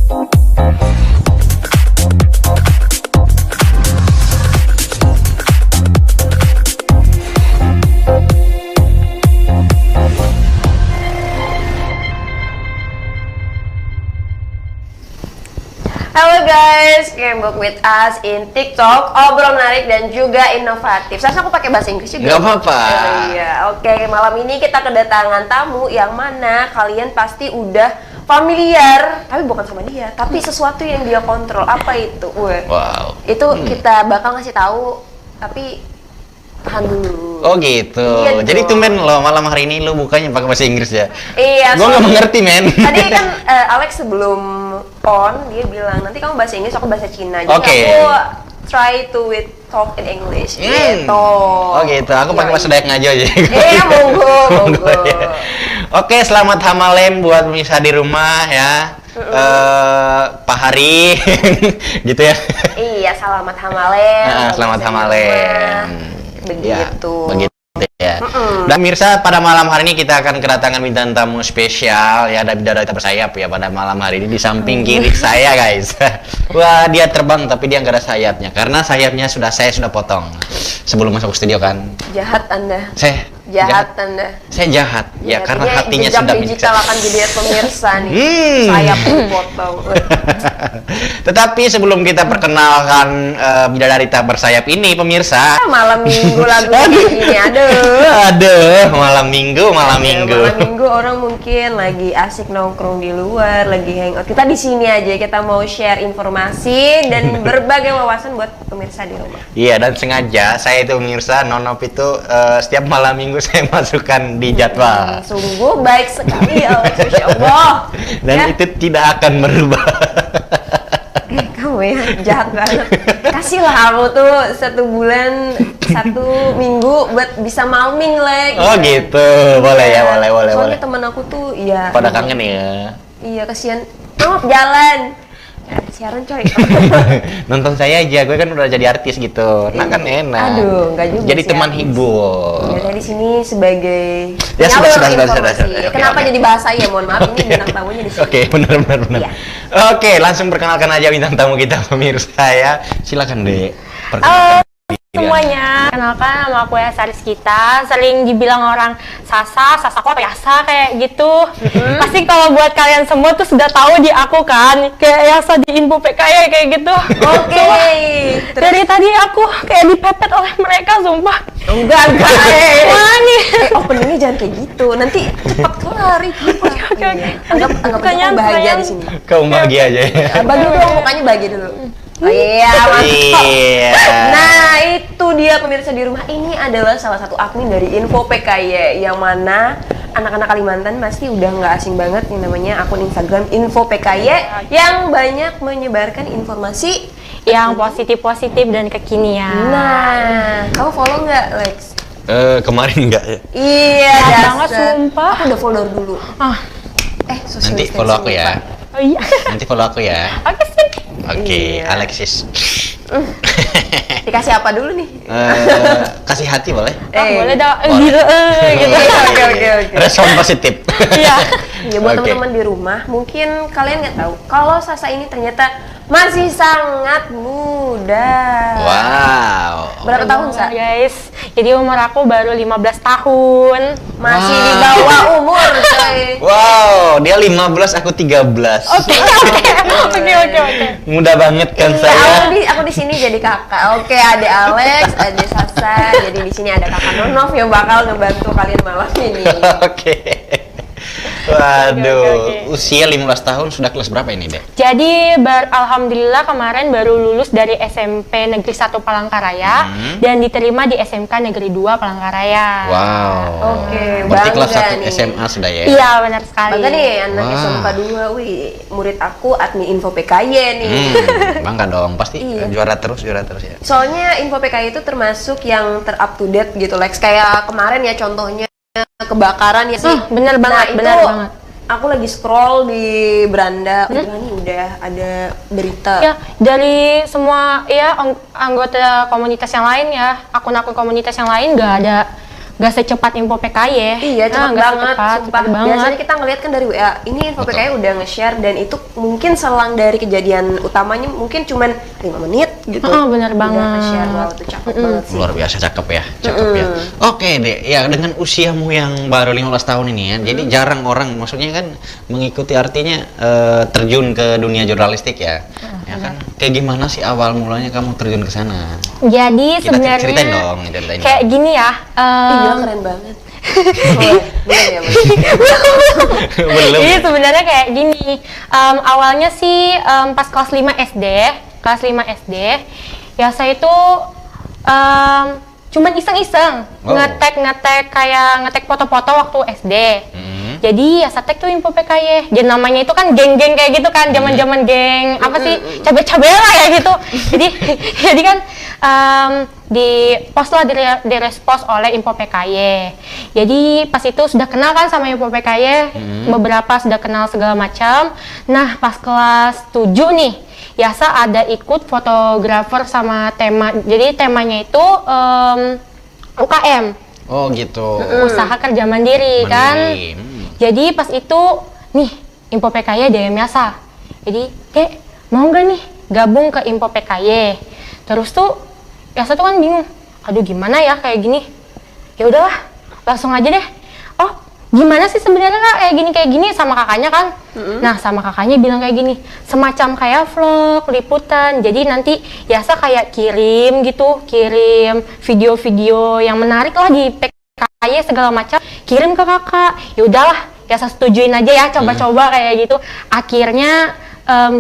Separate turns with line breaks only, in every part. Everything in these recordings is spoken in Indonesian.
Halo guys, came back with us in TikTok, obrol menarik dan juga inovatif. Seharusnya aku pakai bahasa Inggris juga.
Gak apa-apa.
Iya, oke. Malam ini kita kedatangan tamu yang mana kalian pasti udah familiar, tapi bukan sama dia, tapi sesuatu yang dia kontrol. Apa itu?
Wow.
Itu kita bakal ngasih tahu, tapi tahan dulu.
Oh gitu.
Iya
jadi
dong.
tumben lo malam hari ini lo bukanya pakai bahasa Inggris ya?
Iya.
Gue nggak mengerti men.
Tadi kan Alex sebelum on dia bilang nanti kamu bahasa Inggris, aku bahasa Cina. Jadi
Oke.
aku try to talk in English. Gitu.
Oh gitu. Aku pakai bahasa Dayak Ngajo aja.
Iya, monggo, monggo.
Ya. Oke, selamat Hamalem buat pemirsa di rumah ya. Pak Hari, gitu ya.
Iya, selamat Hamalem.
Selamat Hamalem.
Begitu.
Ya, begitu ya. Dan pemirsa, pada malam hari ini kita akan kedatangan bintang tamu spesial ya, dari bersayap ya pada malam hari ini di samping kiri saya guys. Wah, dia terbang tapi dia nggak ada sayapnya karena sayapnya saya sudah potong sebelum masuk studio kan.
Jahat Anda.
Jahat.
Anda.
Saya jahat ya karena hatinya sudah
digital akan dilihat pemirsa nih. Sayap potong.
Tetapi sebelum kita perkenalkan bidadari tak bersayap ini pemirsa,
Malam minggu lagu ini,
aduh, malam minggu
Malam minggu orang mungkin lagi asik nongkrong di luar, lagi hangout. Kita di sini aja, kita mau share informasi dan berbagai wawasan buat pemirsa di rumah.
Iya, dan sengaja saya itu pemirsa nonop itu setiap malam minggu saya masukkan di jadwal.
Sungguh baik sekali ya, Masya Allah.
Dan
ya.
itu tidak akan merubah.
Kamu ya jahat banget. Kasihlah aku tuh 1 bulan 1 minggu buat bisa malming lagi.
Oh gitu, boleh ya, boleh.
Soalnya temen aku tuh ya.
Pada kangen ya.
Iya, kasihan. Maaf jalan. Siaran coy.
Nonton saya aja, gue kan udah jadi artis gitu. Nah kan enak.
Aduh, enggak juga.
Jadi
sih,
teman
artis.
hibur.
Ya, saya di sini sebagai
Ya,
penyalur
sudah.
informasi.
Oke,
Kenapa
oke.
jadi bahasa ya? Mohon maaf, ini bintang tamunya di sini.
Oke, benar.
Iya.
Oke, langsung perkenalkan aja bintang tamu kita pemirsa ya. Silakan Dek.
Halo semuanya, kenalkan nama aku ya Rizkita. Sering dibilang orang Sasa kok biasa kayak gitu. Pasti kalau buat kalian semua tuh sudah tahu di aku kan, kayak Yasa di info PKY kayak gitu.
Oke.
Dari tadi aku kayak dipepet oleh mereka, sumpah.
Enggak.
Wah nih.
Openingnya jangan kayak gitu. Nanti cepat kelar itu.
Oke.
Anggap aja
Pertanyaan-
kamu bahagia
pertanyaan.
di sini.
Kamu bahagia aja ya.
Bagi dong mukanya bahagia dulu. Oh iya, mantap.
Iya.
Nah, itu dia pemirsa di rumah. Ini adalah salah satu admin dari Info PKY yang mana anak-anak Kalimantan pasti udah nggak asing banget yang namanya akun Instagram Info PKY yang banyak menyebarkan informasi
Yang positif dan kekinian.
Nah, kamu follow nggak, Lex?
Kemarin enggak ya.
Iya,
Jahat banget, sumpah.
Aku udah follow dulu.
Ah,
Social
Nanti follow aku ya.
oh iya.
Nanti follow aku ya.
Oke sih.
Oke,
Iya.
Alexis.
Dikasih apa dulu nih?
Kasih hati boleh?
Boleh dong.
Boleh.
Gitu. Gitu.
Oke.
Respon positif.
Iya.
Ya buat
Oke.
teman-teman di rumah, mungkin kalian nggak tahu kalau Sasa ini ternyata masih sangat muda.
Wow.
Berapa tahun, Sa?
Guys, jadi umur aku baru 15 tahun.
Masih
Wah.
di bawah umur, coy.
Wow, dia 15, aku 13.
Oke.
Mudah banget kan
Iya,
saya.
aku di sini jadi kakak. Oke, ada Alex, ada Sasa. Jadi di sini ada kakak Nonov yang bakal ngebantu kalian malam ini.
Oke. Waduh,
Oke.
usia 15 tahun sudah kelas berapa ini, Dek?
Jadi alhamdulillah kemarin baru lulus dari SMP Negeri 1 Palangkaraya dan diterima di SMK Negeri 2 Palangkaraya.
Wow.
Oke,
Berarti kelas
bangga
1
nih.
SMA sudah ya?
Iya, benar sekali.
Bangga nih anak
Wah.
SMK 2, wih, murid aku admin Info PKY nih.
Bangga dong, pasti
Iya.
juara terus ya.
Soalnya Info PKI itu termasuk yang ter-up to date gitu, Lex. Kayak kemarin ya contohnya kebakaran ya sih.
bener banget,
Nah,
bener
itu
banget.
aku lagi scroll di beranda, kebetulan nih udah ada berita.
Ya, dari semua ya anggota komunitas yang lain ya, akun-akun komunitas yang lain nggak gak secepat info PKY.
Iya, cepat
Nggak
banget,
secepat,
sumpah.
cepet banget.
Biasanya kita ngeliat kan dari WA, ini info
Betul.
PKI udah nge-share dan itu mungkin selang dari kejadian utamanya mungkin cuman 5 menit gitu.
Bener
Udah
banget.
nge-share, wow itu cakep banget sih.
Luar biasa cakep ya, cakep ya. Oke deh, ya dengan usiamu yang baru 15 tahun ini ya, jadi jarang orang, maksudnya kan mengikuti artinya terjun ke dunia jurnalistik ya, ya kan? Kayak gimana sih awal mulanya kamu terjun ke sana?
Jadi
Kita
sebenarnya
ceritain dong, ceritain
kayak
dong.
gini ya.
Ih, gila keren banget. Oh, belum ya, belum.
Belum.
Jadi sebenarnya kayak gini. Awalnya sih pas kelas 5 SD, ya saya itu cuman iseng-iseng
Oh.
ngetek foto-foto waktu SD.
Hmm.
Jadi ya saya tag tuh info PKY. Jadi namanya itu kan geng-geng kayak gitu kan, zaman-zaman geng apa sih cabe-cabe lah ya gitu. jadi kan di post lah direspons oleh info PKY. Jadi pas itu sudah kenal kan sama info PKY, beberapa sudah kenal segala macam. Nah pas kelas 7 nih, Yasa ada ikut fotografer sama tema. Jadi temanya itu UKM.
Oh gitu.
Usaha kerja mandiri kan.
Mandiri.
Jadi pas itu nih info PKY DM Yasa. Jadi mau nggak nih gabung ke info PKY? Terus tuh Yasa tuh kan bingung. Aduh gimana ya kayak gini? Ya udahlah langsung aja deh. Oh gimana sih sebenarnya Kak kayak gini sama kakaknya kan? Nah sama kakaknya bilang kayak gini, semacam kayak vlog, liputan. Jadi nanti Yasa kayak kirim video-video yang menarik lah di PKY segala macam, kirim ke kakak. Ya udahlah Yasa setujuin aja ya, coba-coba kayak gitu. Akhirnya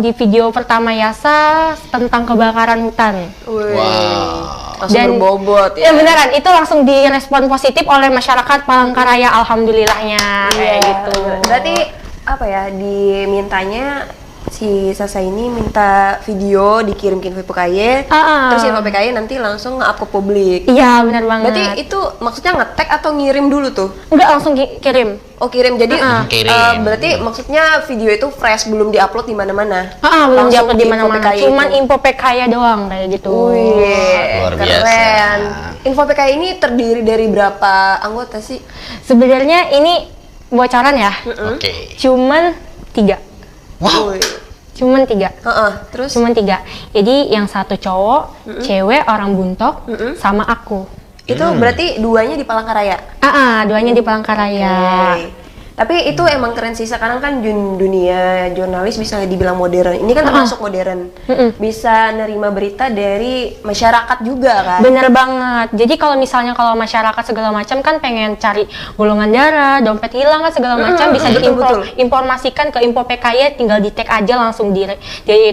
di video pertama Yasa tentang kebakaran hutan.
Wih.
Wow.
Langsung berbobot
Ya
ya.
beneran, itu langsung direspon positif oleh masyarakat Palangkaraya, alhamdulillahnya kayak gitu.
Berarti apa ya, dimintanya si Sasa ini minta video dikirim ke info PKY, terus info PKY nanti langsung nge-up ke publik.
Iya bener banget.
Berarti itu maksudnya nge-tag atau ngirim dulu tuh?
Enggak, langsung kirim.
Oh kirim, jadi
Kirim.
berarti maksudnya video itu fresh, belum diupload di mana-mana?
Belum
Langsung
diupload di
info
mana-mana,
PKY
cuman
itu.
info PKY doang kayak gitu.
Wih,
Luar biasa.
keren. Info PKY ini terdiri dari berapa anggota sih?
Sebenarnya ini bocoran ya,
Oke.
cuman 3.
Wow.
Wih.
Cuman 3.
Terus?
Cuman 3. Jadi yang satu cowok, cewek orang Buntok, sama aku.
Itu berarti duanya di Palangkaraya?
Duanya di Palangkaraya.
Oke. Tapi itu emang keren sih, sekarang kan dunia jurnalis bisa dibilang modern. Ini kan termasuk modern. Bisa nerima berita dari masyarakat juga kan?
Bener banget. Jadi kalau misalnya kalau masyarakat segala macam kan pengen cari golongan darah, dompet hilang kan segala macam bisa
betul.
diinformasikan ke info PKY, tinggal di tag aja langsung di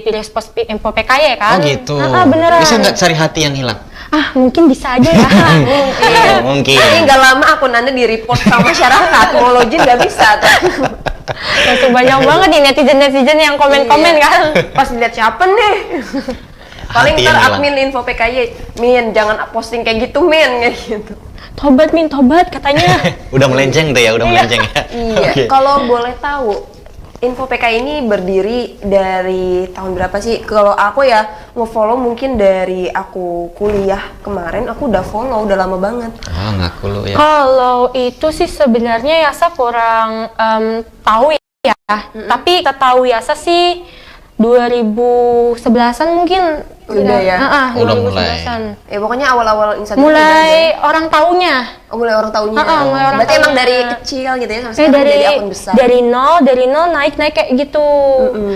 respons info PKY kan.
Oh gitu.
Beneran.
Bisa nggak cari hati yang hilang?
Mungkin bisa aja ya.
Mungkin.
Ini nggak lama akun Anda di-report sama masyarakat, mau login nggak bisa tuh.
Langsung banyak banget nih netizen yang komen-komen
Iya.
kan.
Pas lihat siapa nih? Paling
Hati
ntar
yang hilang.
admin info PKY, Min jangan posting kayak gitu Min, kayak gitu.
Tobat Min, tobat katanya.
Udah melenceng tuh ya, udah melenceng ya.
Iya,
Oke.
kalau boleh tahu, info PKI ini berdiri dari tahun berapa sih? Kalau aku ya nge-follow mungkin dari aku kuliah kemarin, aku udah follow, udah lama banget.
Ngaku lu ya.
Kalau itu sih sebenarnya Yasa kurang tahu ya. Tapi kita tahu Yasa sih 2011-an mungkin.
Udah ya?
Udah mulai.
2011-an.
Ya pokoknya awal-awal Instagram udah
Mulai
ada.
orang taunya.
Oh, mulai orang tahunya.
Mulai orang
Berarti emang
tahunya.
dari kecil gitu ya, sampai sekarang jadi akun besar.
dari nol naik kayak gitu.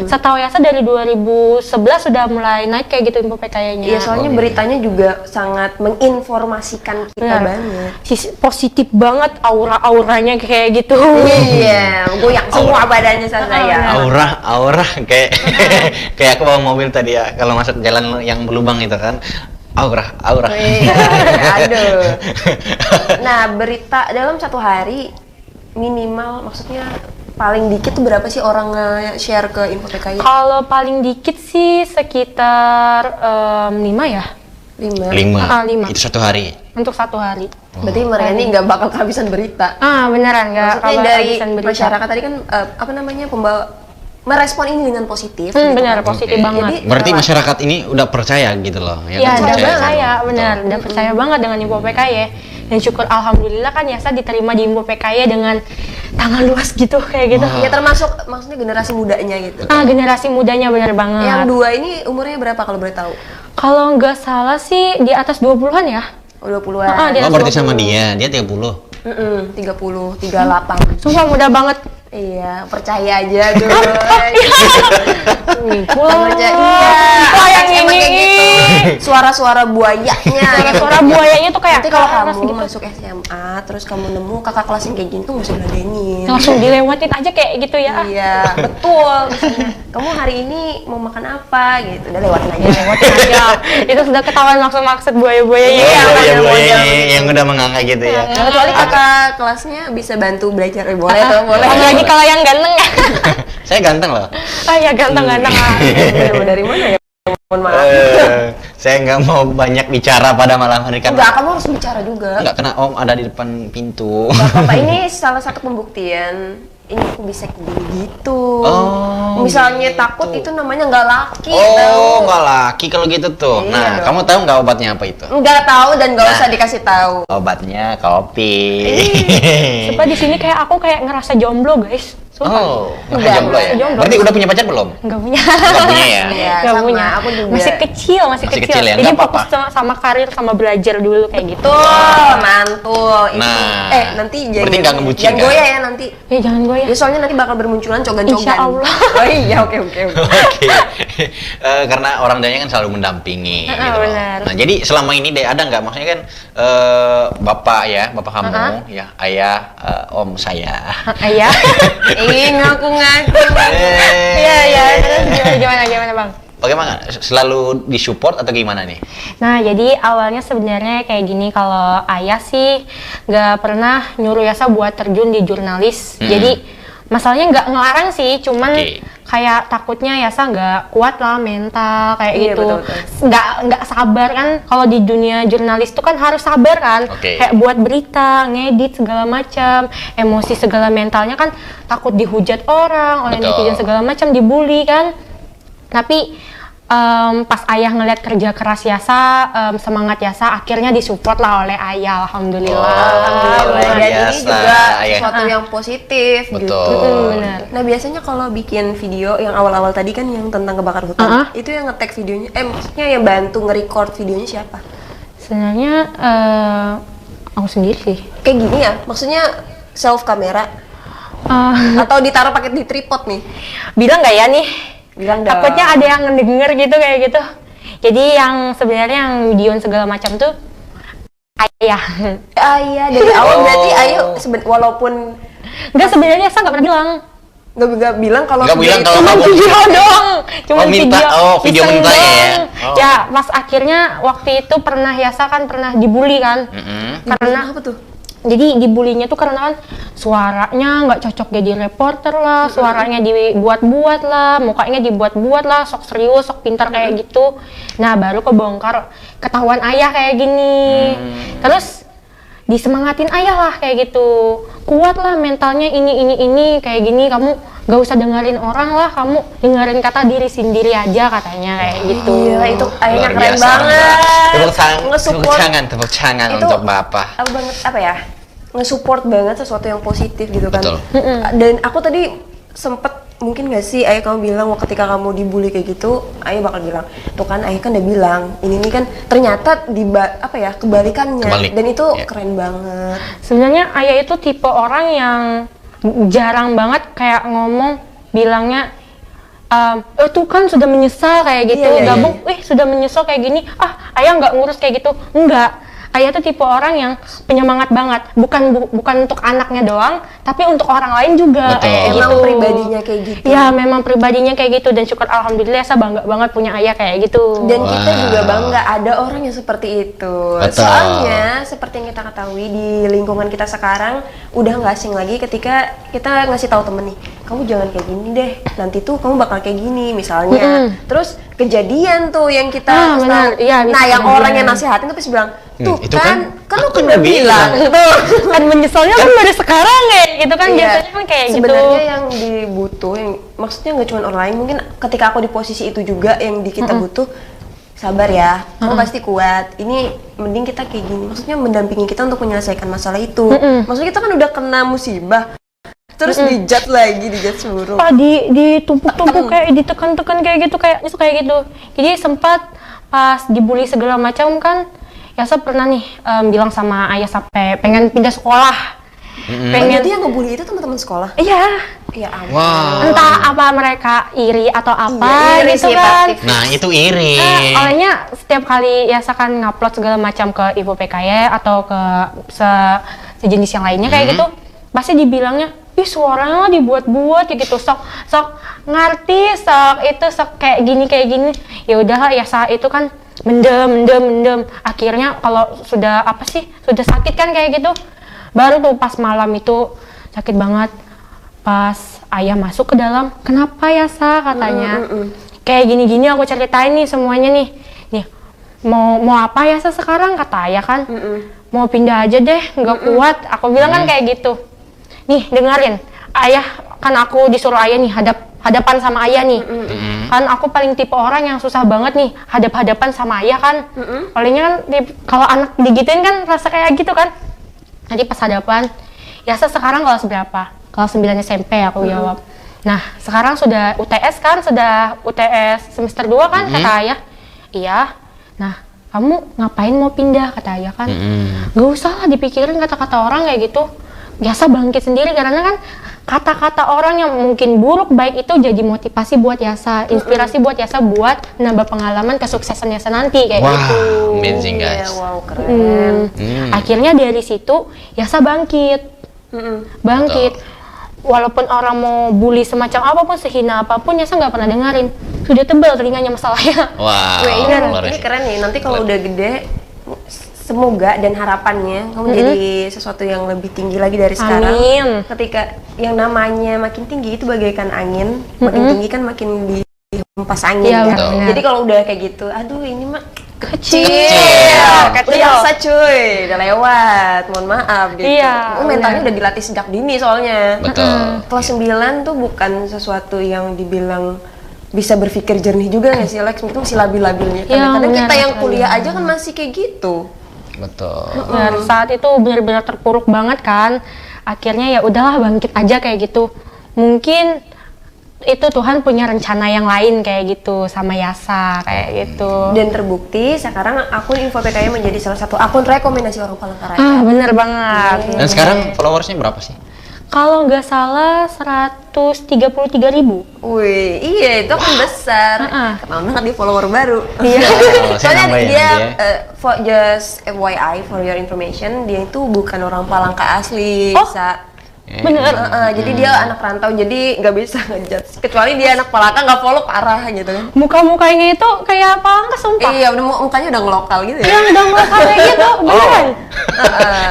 Setahu Yasa dari 2011 sudah mulai naik kayak gitu info PKY-nya.
Iya, soalnya beritanya juga sangat menginformasikan kita banget.
Positif banget auranya kayak gitu.
Iya, goyang semua badannya saya.
Aura kayak kayak aku bawa mobil tadi ya, kalau masuk jalan yang berlubang itu kan. Aura.
Wih, aduh. Nah, berita dalam satu hari minimal, maksudnya paling dikit tuh berapa sih orang share ke info PKI?
Kalau paling dikit sih sekitar 5 ya.
5.
5.
Itu satu hari.
Untuk satu hari.
Berarti mereka ini nggak bakal kehabisan berita.
Beneran nggak.
Maksudnya
kalau
dari
kehabisan berita.
masyarakat tadi kan apa namanya, merespon ini dengan positif.
Benar,
kan.
positif
Oke.
banget.
Jadi,
Berarti masyarakat ini udah percaya gitu loh.
Iya,
kan?
udah
banget.
percaya, benar.
Betul.
Udah percaya banget dengan info PKY. Dan syukur alhamdulillah kan Yasa diterima di Info PKY dengan tangan luas gitu kayak gitu.
Ya termasuk maksudnya generasi mudanya gitu.
Generasi mudanya benar banget.
Yang dua ini umurnya berapa kalau boleh tahu?
Kalau nggak salah sih di atas 20-an ya.
Oh, 20-an.
Dia
Oh, berarti
20.
sama dia 30.
30, 38.
Sumpah muda banget.
Iya, percaya aja dong.
Wah,
Percaya, iya.
Wah, yang
Emang
ini.
kayak gitu. Suara-suara buayanya.
Suara buayanya tuh kayak
Nanti kalau
keras
kamu
gitu.
masuk SMA, terus kamu nemu kakak kelas yang kayak gini tuh nggak usah diladenin.
Langsung dilewatin aja kayak gitu ya.
Iya, betul. Misalnya, kamu hari ini mau makan apa gitu, udah lewatin aja.
Lewatin aja. Itu sudah ketahuan maksud buaya-buayanya.
Iya,
ya.
buaya yang udah menganga gitu ya.
Nah, kecuali kakak kelasnya bisa bantu belajar, boleh tuh, boleh.
Apalagi kalau yang ganteng ya.
Saya ganteng loh.
Oh ya ganteng-ganteng.
Dari mana ya? Mohon maaf.
Saya nggak mau banyak bicara pada malam hari kan.
Enggak, kamu harus bicara juga.
Nggak kena Om ada di depan pintu.
Gak apa-apa, ini salah satu pembuktian. Ini aku bisa gini gitu.
Oh,
Misalnya
gitu.
takut itu namanya nggak laki.
Oh, nggak laki kalau gitu tuh.
Iya
Nah,
dong.
kamu tahu nggak obatnya apa itu?
Nggak tahu dan nggak
Nah.
usah dikasih tahu.
Obatnya kopi.
Sumpah di sini kayak aku kayak ngerasa jomblo guys. Sumpah.
Oh,
Enggak,
jomblo ya.
jomblo.
Berarti udah punya pacar belum?
Nggak punya.
Nggak punya ya?
Iya,
Nggak
sama,
punya.
aku juga.
Masih kecil.
Masih kecil ya,
Jadi
nggak
fokus
apa-apa.
sama karir, sama belajar dulu kayak gitu.
Tuh, mantul. Itu.
Nah,
Nanti
berarti nggak ngebucin,
jangan
kan?
goyah ya nanti.
Ya jangan gue ya.
Ya soalnya nanti bakal bermunculan cogan-cogan.
Insya Allah.
Oh iya, oke.
Oke. Karena orang tuanya kan selalu mendampingi gitu loh.
benar.
Nah, jadi selama ini deh ada nggak maksudnya kan bapak kamu, ya ayah, om saya.
Ayah.
Ngaku-ngaku.
Iya. Terus gimana Bang?
Bagaimana? Selalu disupport atau gimana nih?
Nah, jadi awalnya sebenarnya kayak gini, kalau ayah sih nggak pernah nyuruh Yasa buat terjun di jurnalis. Jadi masalahnya nggak ngelarang sih, cuman
Oke.
kayak takutnya Yasa nggak kuat lah mental kayak
Iya,
gitu.
betul.
Nggak sabar kan, kalau di dunia jurnalis tuh kan harus sabar kan.
Oke.
Kayak buat berita, ngedit segala macam, emosi segala mentalnya kan takut dihujat orang oleh
Betul.
netizen segala macam, dibully kan. Tapi pas ayah ngeliat kerja keras Yasa, semangat Yasa, akhirnya disupport lah oleh ayah, alhamdulillah.
Luar
Dan ini
biasa,
juga
ayah.
sesuatu yang positif gitu.
Betul.
Benar.
Nah biasanya kalau bikin video yang awal-awal tadi kan yang tentang kebakar hutan, itu yang nge-tag videonya, maksudnya yang bantu nge-record videonya siapa?
Sebenarnya aku sendiri sih.
Kayak gini ya, maksudnya self kamera atau ditaruh pakai di tripod nih?
Bilang nggak ya nih?
Bilang dong.
Takutnya ada yang ngedenger gitu kayak gitu. Jadi yang sebenarnya yang video segala macam tuh ayah.
Iya, dari awal berarti ayo walaupun
Enggak, sebenarnya saya nggak pernah bilang.
nggak bilang kalau
Nggak bilang kalau
Cuma
kamu
video doang. Cuma
Oh, minta. Oh, video
iseng
mintanya ya?
doang.
Oh.
Ya, pas akhirnya waktu itu pernah Yasa kan pernah dibully kan. Karena
apa tuh?
jadi dibulinya tuh karena kan suaranya nggak cocok jadi reporter lah, suaranya dibuat-buat lah, mukanya dibuat-buat lah, sok serius, sok pintar kayak gitu. Nah, baru kebongkar, ketahuan ayah kayak gini. Terus disemangatin ayah lah kayak gitu, kuat lah mentalnya, ini kayak gini, kamu gak usah dengerin orang lah, kamu dengerin kata diri sendiri aja katanya kayak gitu.
Iya, itu ayahnya
Luar
keren
biasa,
banget.
Tepuk
Nge-support
tepuk tangan
itu
untuk Bapak.
apa banget apa ya? Nge-support banget sesuatu yang positif gitu kan.
Betul.
Dan aku tadi sempet mungkin gak sih ayah kamu bilang ketika kamu dibully kayak gitu, ayah bakal bilang, tuh kan ayah kan udah bilang, ini kan ternyata kebalikannya.
Kebalik.
Dan itu
Iya.
keren banget.
Sebenarnya ayah itu tipe orang yang jarang banget kayak ngomong bilangnya tuh kan sudah menyesal kayak gitu,
Iya, iya,
gabung, sudah menyesal kayak gini, ayah nggak ngurus kayak gitu, enggak. Ayah tuh tipe orang yang penyemangat banget, bukan untuk anaknya doang, tapi untuk orang lain juga.
Betul.
Kayak
Emang
gitu.
pribadinya kayak gitu.
Ya memang pribadinya kayak gitu, dan syukur alhamdulillah saya bangga banget punya ayah kayak gitu.
Dan kita
Wow.
juga bangga ada orang yang seperti itu.
Betul.
Soalnya seperti yang kita ketahui di lingkungan kita sekarang udah nggak asing lagi ketika kita ngasih tahu temen nih, kamu jangan kayak gini deh, nanti tuh kamu bakal kayak gini misalnya. Terus kejadian tuh yang kita kasih
benar.
tahu.
Iya, bisa
Nah yang
kejadian.
orang yang nasihatin tuh pasti bilang, tuh
itu
kan lu
aku
udah
udah
bilang.
bilang.
Tuh.
Kan menyesalnya kan baru sekarang ya, gitu kan
Iya.
biasanya kan kayak gitu.
Sebenarnya yang dibutuh, yang maksudnya nggak cuma orang lain, mungkin ketika aku di posisi itu juga yang kita butuh, sabar ya, kamu pasti kuat. Ini mending kita kayak gini, maksudnya mendampingi kita untuk menyelesaikan masalah itu. Maksudnya kita kan udah kena musibah, terus dijat lagi, dijat seluruh.
Pak ditumpuk-tumpuk kayak ditekan-tekan kayak gitu, kayak gitu. Jadi sempat pas dibully segala macam kan, Yasa pernah nih bilang sama ayah sampai pengen pindah sekolah.
Pengen yang ngebully itu teman-teman sekolah?
Iya.
Ya ampun.
Wow.
Entah apa mereka iri atau apa
iri
gitu
sih,
kan.
pasti.
Nah, itu iri.
Awalnya setiap kali Yasa kan ngupload segala macam ke Info PKY atau ke sejenis yang lainnya kayak gitu, pasti dibilangnya, ih suaranya dibuat-buat ya gitu, sok ngerti, sok kayak gini. Ya udahlah, Yasa itu kan mendem. Akhirnya kalau sudah sudah sakit kan kayak gitu, baru tuh pas malam itu sakit banget. Pas ayah masuk ke dalam, kenapa ya Sa, katanya. Kayak gini-gini aku ceritain nih semuanya nih. Nih, mau apa ya Sa sekarang, kata ayah kan. Mau pindah aja deh, nggak kuat. Aku bilang kan kayak gitu. Nih, dengerin. Ayah, kan aku disuruh ayah nih hadapan sama ayah nih. Kan aku paling tipe orang yang susah banget nih hadapan sama ayah kan. Palingnya kan kalau anak digituin kan rasa kayak gitu kan. Nanti pas hadapan, Yasa sekarang kelas berapa? Kelas 9 SMP aku jawab. Nah, sekarang sudah UTS kan, sudah UTS semester 2 kan, kata ayah. Iya. Nah, kamu ngapain mau pindah, kata ayah kan. Gak usah lah dipikirin kata-kata orang kayak gitu. Yasa bangkit sendiri, karena kan kata-kata orang yang mungkin buruk baik itu jadi motivasi buat Yasa, inspirasi buat Yasa buat nambah pengalaman kesuksesan Yasa nanti kayak gitu.
Amazing guys.
Wow, keren.
Akhirnya dari situ Yasa bangkit. Bangkit. Walaupun orang mau bully semacam apapun, sehina apapun, Yasa nggak pernah dengerin. Sudah tebal telinganya masalahnya.
Wow.
Ini keren nih. Nanti kalau udah gede, semoga dan harapannya kamu jadi sesuatu yang lebih tinggi lagi dari sekarang.
Amin.
Ketika yang namanya makin tinggi itu bagaikan angin, makin tinggi kan makin dihempas angin.
Iya,
Kan?
benar.
Jadi kalau udah kayak gitu, aduh ini mah
Kecil.
udah biasa cuy, udah lewat, mohon maaf gitu.
Iya,
Mentalnya
benar.
udah dilatih sejak dini soalnya.
Betul.
Kelas 9 tuh bukan sesuatu yang dibilang bisa berpikir jernih juga nggak sih Lex? Itu masih labil-labilnya.
Iya,
Kadang-kadang
benar
kita yang
sekali.
kuliah aja kan masih kayak gitu.
Betul.
Nah, saat itu benar-benar terpuruk banget kan. Akhirnya ya udahlah bangkit aja kayak gitu. Mungkin itu Tuhan punya rencana yang lain kayak gitu sama Yasa kayak gitu.
Dan terbukti sekarang akun Info PKY menjadi salah satu akun rekomendasi orang Palangkaraya.
Ah, bener banget.
Dan sekarang followersnya berapa sih?
Kalau nggak salah 133.000.
Wih, iya itu akun besar. Kenal banget di follower baru.
Iya.
Saya
Soalnya
nambahin
dia,
nanti
just FYI for your information, dia itu bukan orang Palangka asli.
Oh.
Bener. Jadi dia anak rantau, jadi nggak bisa ngejudge. Kecuali dia anak Palangka nggak follow parah gitu kan.
Muka-mukanya itu kayak Palangka sumpah.
Iya, udah mukanya udah ngelokal gitu ya.
Yang udah ngelokal kayak gitu, beneran.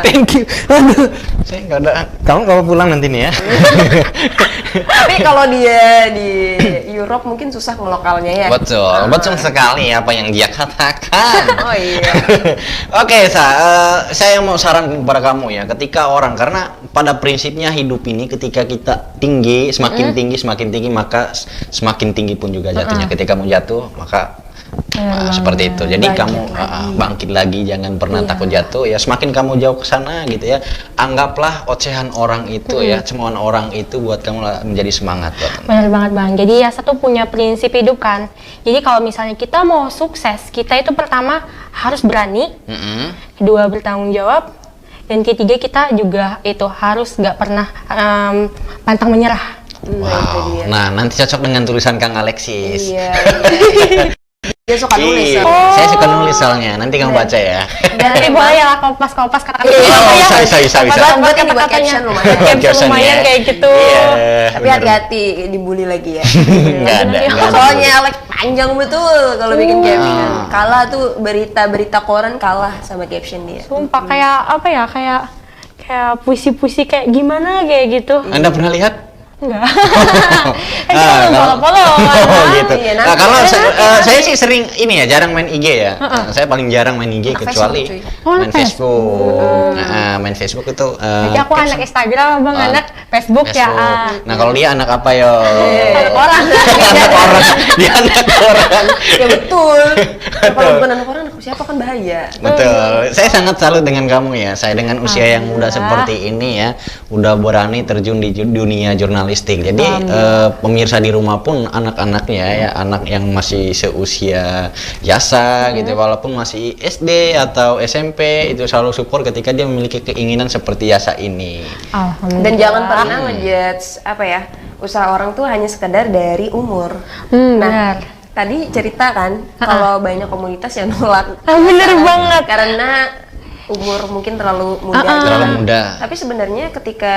Thank you. Aduh. Saya nggak ada. Kamu kalau pulang nanti nih ya.
Tapi kalau dia di Europe mungkin susah ngelokalnya ya.
Betul, betul sekali apa yang dia katakan.
Oh iya.
Oke, saya mau saran kepada kamu ya, ketika orang, karena pada prinsipnya hidup ini ketika kita tinggi, semakin tinggi, maka semakin tinggi pun juga jatuhnya. Ketika kamu jatuh, maka seperti itu. Jadi kamu bangkit lagi, jangan pernah takut jatuh ya. Semakin kamu jauh ke sana gitu ya, anggaplah ocehan orang itu ya, cemoohan orang itu buat kamu menjadi semangat buat kamu.
Bener banget Bang. Jadi ya satu punya prinsip hidup kan. Jadi kalau misalnya kita mau sukses, kita itu pertama harus berani, kedua bertanggung jawab, dan ketiga kita juga itu harus nggak pernah pantang menyerah.
Wow. Nah, nanti cocok dengan tulisan Kang Alexis.
Iya. Dia suka nulis.
Iya. Saya suka nulis soalnya. Nanti kamu baca ya.
Nanti boleh ya kopas-kopas kata-kata.
Bisa.
Buat ini buat caption lumayan.
Caption lumayan kayak gitu.
Tapi hati-hati dibully lagi ya.
Nggak ada.
Soalnya Alex panjang betul kalau bikin caption. Kalah tuh berita-berita koran kalah sama caption dia.
Sumpah kayak apa ya, kayak puisi-puisi kayak gimana kayak gitu.
Anda pernah lihat?
Enggak.
Kalau- Oh gitu.
Iya,
Nah,
nanti,
kalau
nanti.
saya sih sering ini ya, jarang main IG ya. Saya paling jarang main IG kecuali
Facebook,
cuy. Oh,
main
Facebook.
Facebook. Main Facebook itu.
Jadi aku anak Instagram, abang
Ah.
anak Facebook, ya.
Nah kalau dia anak apa yo?
Anak orang.
Anak orang. Dia anak orang.
Ya betul. Ya, kalau bukan anak orang, anak siapa kan bahaya.
Betul. Saya sangat salut dengan kamu ya. Saya dengan usia yang muda seperti ini ya, udah berani terjun di dunia jurnalistik. Jadi pemirsa di rumah pun anak-anaknya ya, anak yang masih seusia Yasa gitu, walaupun masih SD atau SMP, itu selalu support ketika dia memiliki keinginan seperti Yasa ini.
Alhamdulillah.
Dan jangan pernah ngejudge apa ya, usaha orang tuh hanya sekedar dari umur.
Benar.
Tadi cerita kan kalau banyak komunitas yang nolak.
Bener banget.
Karena umur mungkin terlalu muda.
Terlalu muda.
Tapi sebenarnya ketika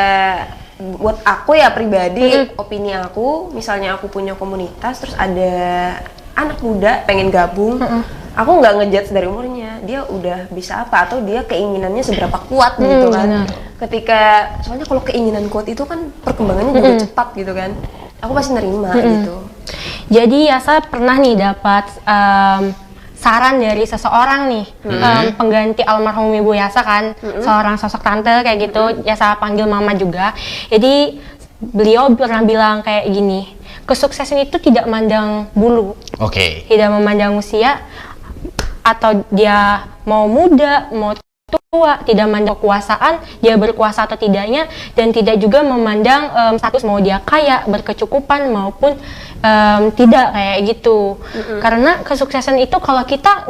buat aku ya pribadi, opini aku, misalnya aku punya komunitas terus ada anak muda pengen gabung, aku nggak ngejudge dari umurnya, dia udah bisa apa atau dia keinginannya seberapa kuat gitu kan. Ketika soalnya kalau keinginan kuat itu kan perkembangannya juga cepat gitu kan, aku pasti nerima gitu.
Jadi Yasa pernah nih dapat saran dari seseorang nih, pengganti almarhum Ibu Yasa kan, seorang sosok tante kayak gitu, Yasa panggil mama juga. Jadi beliau pernah bilang kayak gini, kesuksesan itu tidak memandang bulu,
Oke.
tidak memandang usia, atau dia mau muda, mau tua, tidak memandang kekuasaan, dia berkuasa atau tidaknya, dan tidak juga memandang status mau dia kaya, berkecukupan maupun tidak kayak gitu. Karena kesuksesan itu kalau kita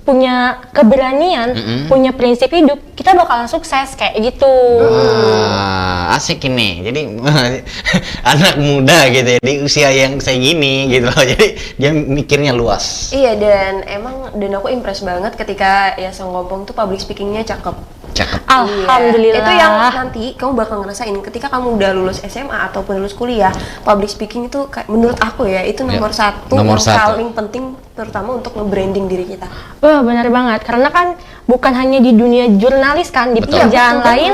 punya keberanian, punya prinsip hidup, kita bakalan sukses kayak gitu.
Asik ini. Jadi anak muda gitu ya, di usia yang saya gini gitu loh. Jadi dia mikirnya luas.
Iya, dan aku impress banget ketika ya ngomong tuh public speakingnya cakep.
Cakep.
Alhamdulillah.
Iya. Itu yang nanti kamu bakal ngerasain ketika kamu udah lulus SMA ataupun lulus kuliah. Public speaking itu menurut aku ya itu nomor satu,
nomor
yang
satu.
paling penting terutama untuk nge-branding diri kita.
Wah, benar banget. Karena kan bukan hanya di dunia jurnalis kan, di
Betul.
pekerjaan
Betul
lain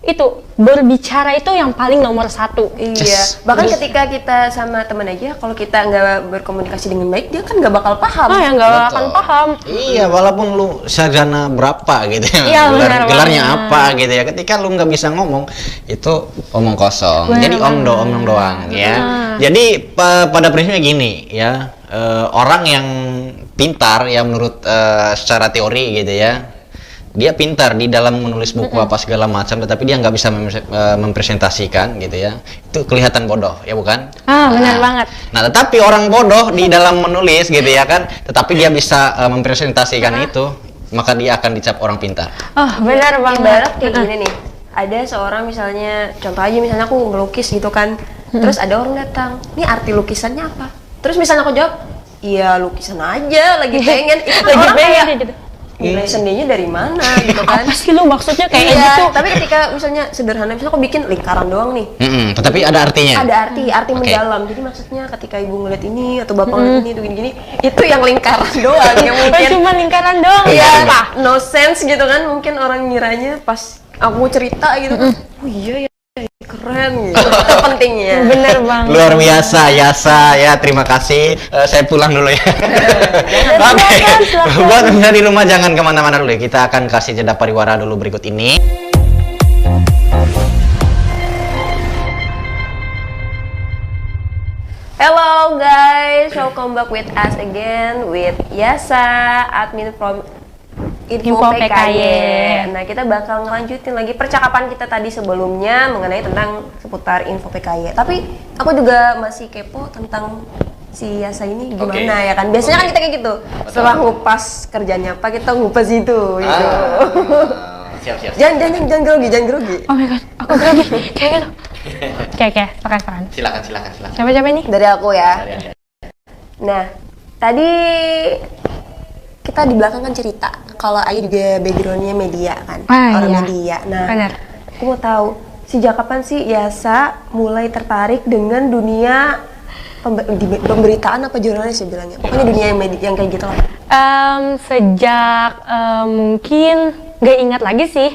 itu berbicara itu yang paling nomor satu.
Iya,
Yes.
bahkan ketika kita sama teman aja, kalau kita nggak berkomunikasi dengan baik, dia kan nggak bakal paham.
Ah, yang nggak
Betul.
akan paham.
Iya, walaupun lu sarjana berapa gitu ya,
Iya, benar
gelarnya
banget.
apa gitu ya, ketika lu nggak bisa ngomong, itu omong kosong.
Benar
Jadi omong doang ya. Jadi pada prinsipnya gini ya, orang yang pintar ya menurut secara teori gitu ya, dia pintar di dalam menulis buku apa segala macam, tetapi dia nggak bisa mempresentasikan gitu ya, itu kelihatan bodoh ya bukan?
Benar banget.
Nah, tetapi orang bodoh di dalam menulis gitu ya kan, tetapi dia bisa mempresentasikan itu, maka dia akan dicap orang pintar.
Oh, benar banget.
Ibarat kayak gini nih, ada seorang misalnya, contoh aja misalnya aku ngelukis gitu kan, terus ada orang datang, ini arti lukisannya apa? Terus misalnya aku jawab, iya lukisan aja, lagi pengen, itu kan
Lagi
orang
pengen
kayak,
gitu.
nilai seninya dari mana gitu kan?
Apa sih lu maksudnya kayak
Iya,
gitu?
tapi ketika misalnya sederhana, misalnya aku bikin lingkaran doang nih,
Tetapi ada artinya.
ada arti
Oke.
mendalam. Jadi maksudnya ketika ibu ngeliat ini atau bapak ngeliat ini, itu gini-gini, itu yang lingkaran doang yang
Oh,
mungkin
cuma lingkaran doang.
iya no sense gitu kan, mungkin orang ngiranya pas aku cerita gitu kan, oh iya ya keren gitu. Itu pentingnya.
Bener banget.
Luar biasa, Yasa ya, terima kasih. Saya pulang dulu ya. Oke,
silakan.
buat pemirsa di rumah jangan kemana-mana dulu ya. Kita akan kasih jeda pariwara dulu berikut ini.
Hello guys, welcome back with us again with Yasa, admin from Info
Info
PKY.
PKY.
Nah, kita bakal ngelanjutin lagi percakapan kita tadi sebelumnya mengenai tentang seputar Info PKY. Tapi aku juga masih kepo tentang si Yasa ini gimana ya kan. Biasanya kan kita kayak gitu. Setelah ngupas kerjanya apa, kita ngupas itu gitu.
Siap.
Jangan grogi.
Oh my god, aku grogi. Kayak gitu. Oke, silakan.
Silakan.
Siapa nih?
Dari aku ya. Nah, tadi kita di belakang kan cerita kalau Ayu juga backgroundnya media kan, orang
Iya.
media. Nah,
Benar.
aku mau tahu sejak kapan sih Yasa mulai tertarik dengan dunia pemberitaan apa jurnalis ya bilangnya, pokoknya dunia yang media yang kayak gitu lah.
Sejak mungkin gak ingat lagi sih,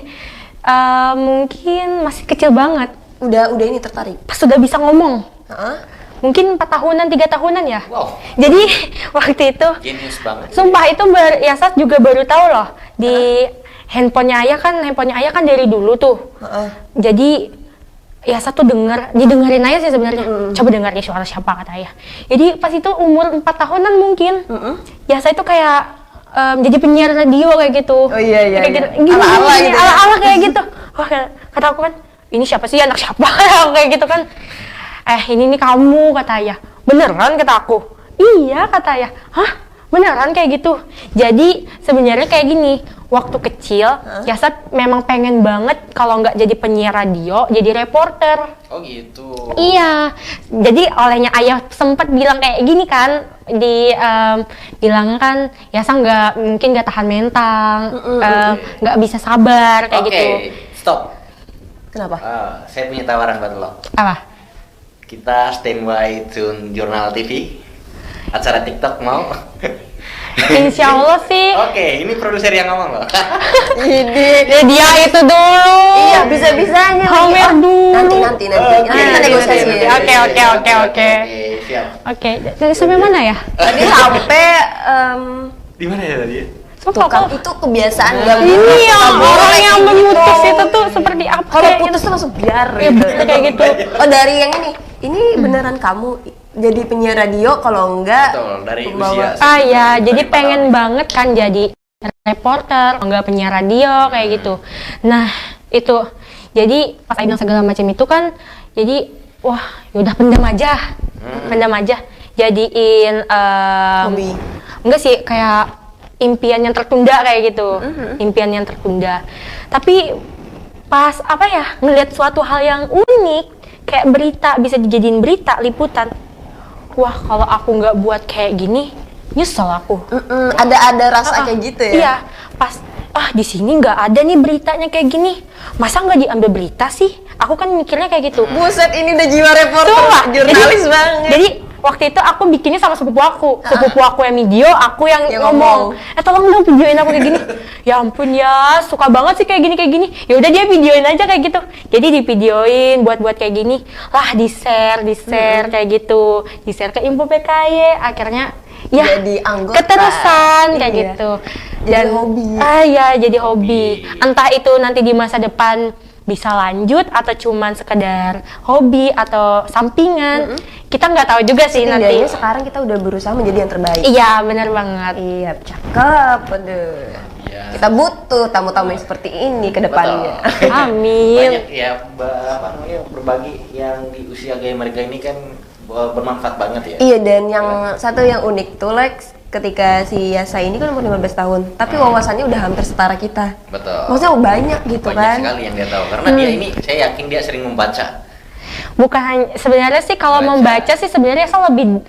mungkin masih kecil banget.
Udah ini tertarik.
Pas sudah bisa ngomong.
Heeh.
Mungkin 4 tahunan, 3 tahunan ya.
Wow.
Jadi waktu itu,
Genius banget.
sumpah itu Yasat juga baru tahu loh di handphonenya ayah kan dari dulu tuh.
Heeh.
Jadi Yasat tuh didengerin aja sih sebenarnya. Coba dengar nih suara siapa kata ayah. Jadi pas itu umur 4 tahunan mungkin. Yasat itu kayak jadi penyiar radio kayak gitu.
Oh iya.
Kayak gitu.
Ala-ala gitu ya?
Ala-ala kayak gitu. Wah, kata aku kan, ini siapa sih, anak siapa? Kayak gitu kan. Ini nih kamu, kata ayah. Beneran, kata aku. Iya, kata ayah. Hah? Beneran kayak gitu? Jadi sebenarnya kayak gini, waktu kecil Yasat memang pengen banget kalau nggak jadi penyiar radio, jadi reporter.
Oh gitu.
Iya, jadi olehnya ayah sempat bilang kayak gini kan, bilang kan Yasa mungkin nggak tahan mental, nggak bisa sabar kayak gitu.
Stop.
Kenapa?
Saya punya tawaran buat lo.
Apa?
Kita standby tune Jurnal TV, acara TikTok mau?
Insya Allah sih.
Oke, ini produser yang ngomong loh.
Ya dia itu dulu.
Iya, bisa-bisanya.
Homer dulu.
Nanti kita negosiasi.
Oke.
Siap.
Oke, dari sampai mana ya?
Tadi sampai
Di mana ya tadi?
tuh kan itu kebiasaan nggak
Ini ya
boleh
orang yang
gitu.
memutus itu tuh seperti apa?
Kalau
kayak
putus tuh langsung biar
Ya,
gitu.
kayak gitu.
Oh, dari yang ini beneran kamu jadi penyiar radio, kalau enggak
Betul, dari
pembawa.
usia.
Ya, jadi pengen banget kan jadi reporter, enggak penyiar radio kayak gitu. Nah, itu. Jadi pas saya bilang segala macam itu kan, jadi wah, yaudah pendam aja. Jadiin
Hobi.
enggak sih, kayak impian yang tertunda kayak gitu. Impian yang tertunda. Tapi pas ngelihat suatu hal yang unik, kayak berita, bisa dijadiin berita, liputan. Wah, kalau aku nggak buat kayak gini, nyesel aku.
Ada rasa kayak gitu ya?
Iya, pas di sini nggak ada nih beritanya kayak gini. Masa nggak diambil berita sih? Aku kan mikirnya kayak gitu.
Buset, ini udah jiwa reporter,
Sumpah,
jurnalis banget.
Jadi waktu itu aku bikinnya sama sepupu aku yang video, aku yang ngomong. Tolong dong videoin aku kayak gini. Ya ampun ya, suka banget sih kayak gini. Ya udah dia videoin aja kayak gitu. Jadi divideoin buat kayak gini. Lah di-share kayak gitu. Di-share ke Info PKY, akhirnya ya
Jadi anggota.
keterusan kayak
Iya.
gitu.
Jadi hobi.
Ya jadi hobi. Entah itu nanti di masa depan bisa lanjut atau cuman sekedar hobi atau sampingan, kita nggak tahu juga sih nanti.
Setidaknya sekarang kita udah berusaha menjadi yang terbaik.
Iya, benar banget.
Iya, cakep. Aduh.
Iya.
Kita butuh tamu-tamu yang seperti ini ke depannya.
Amin.
Banyak ya berbagi yang di usia kayak mereka ini kan bermanfaat banget ya.
Iya, dan yang satu yang unik tuh Lex, ketika si Yasa ini kan umur 15 tahun, tapi wawasannya udah hampir setara kita.
Betul.
Maksudnya banyak gitu
Banyak
kan.
sekali yang dia tahu karena dia ini, saya yakin dia sering membaca.
Bukan hanya sebenarnya sih kalau
Baca.
membaca sih sebenarnya saya lebih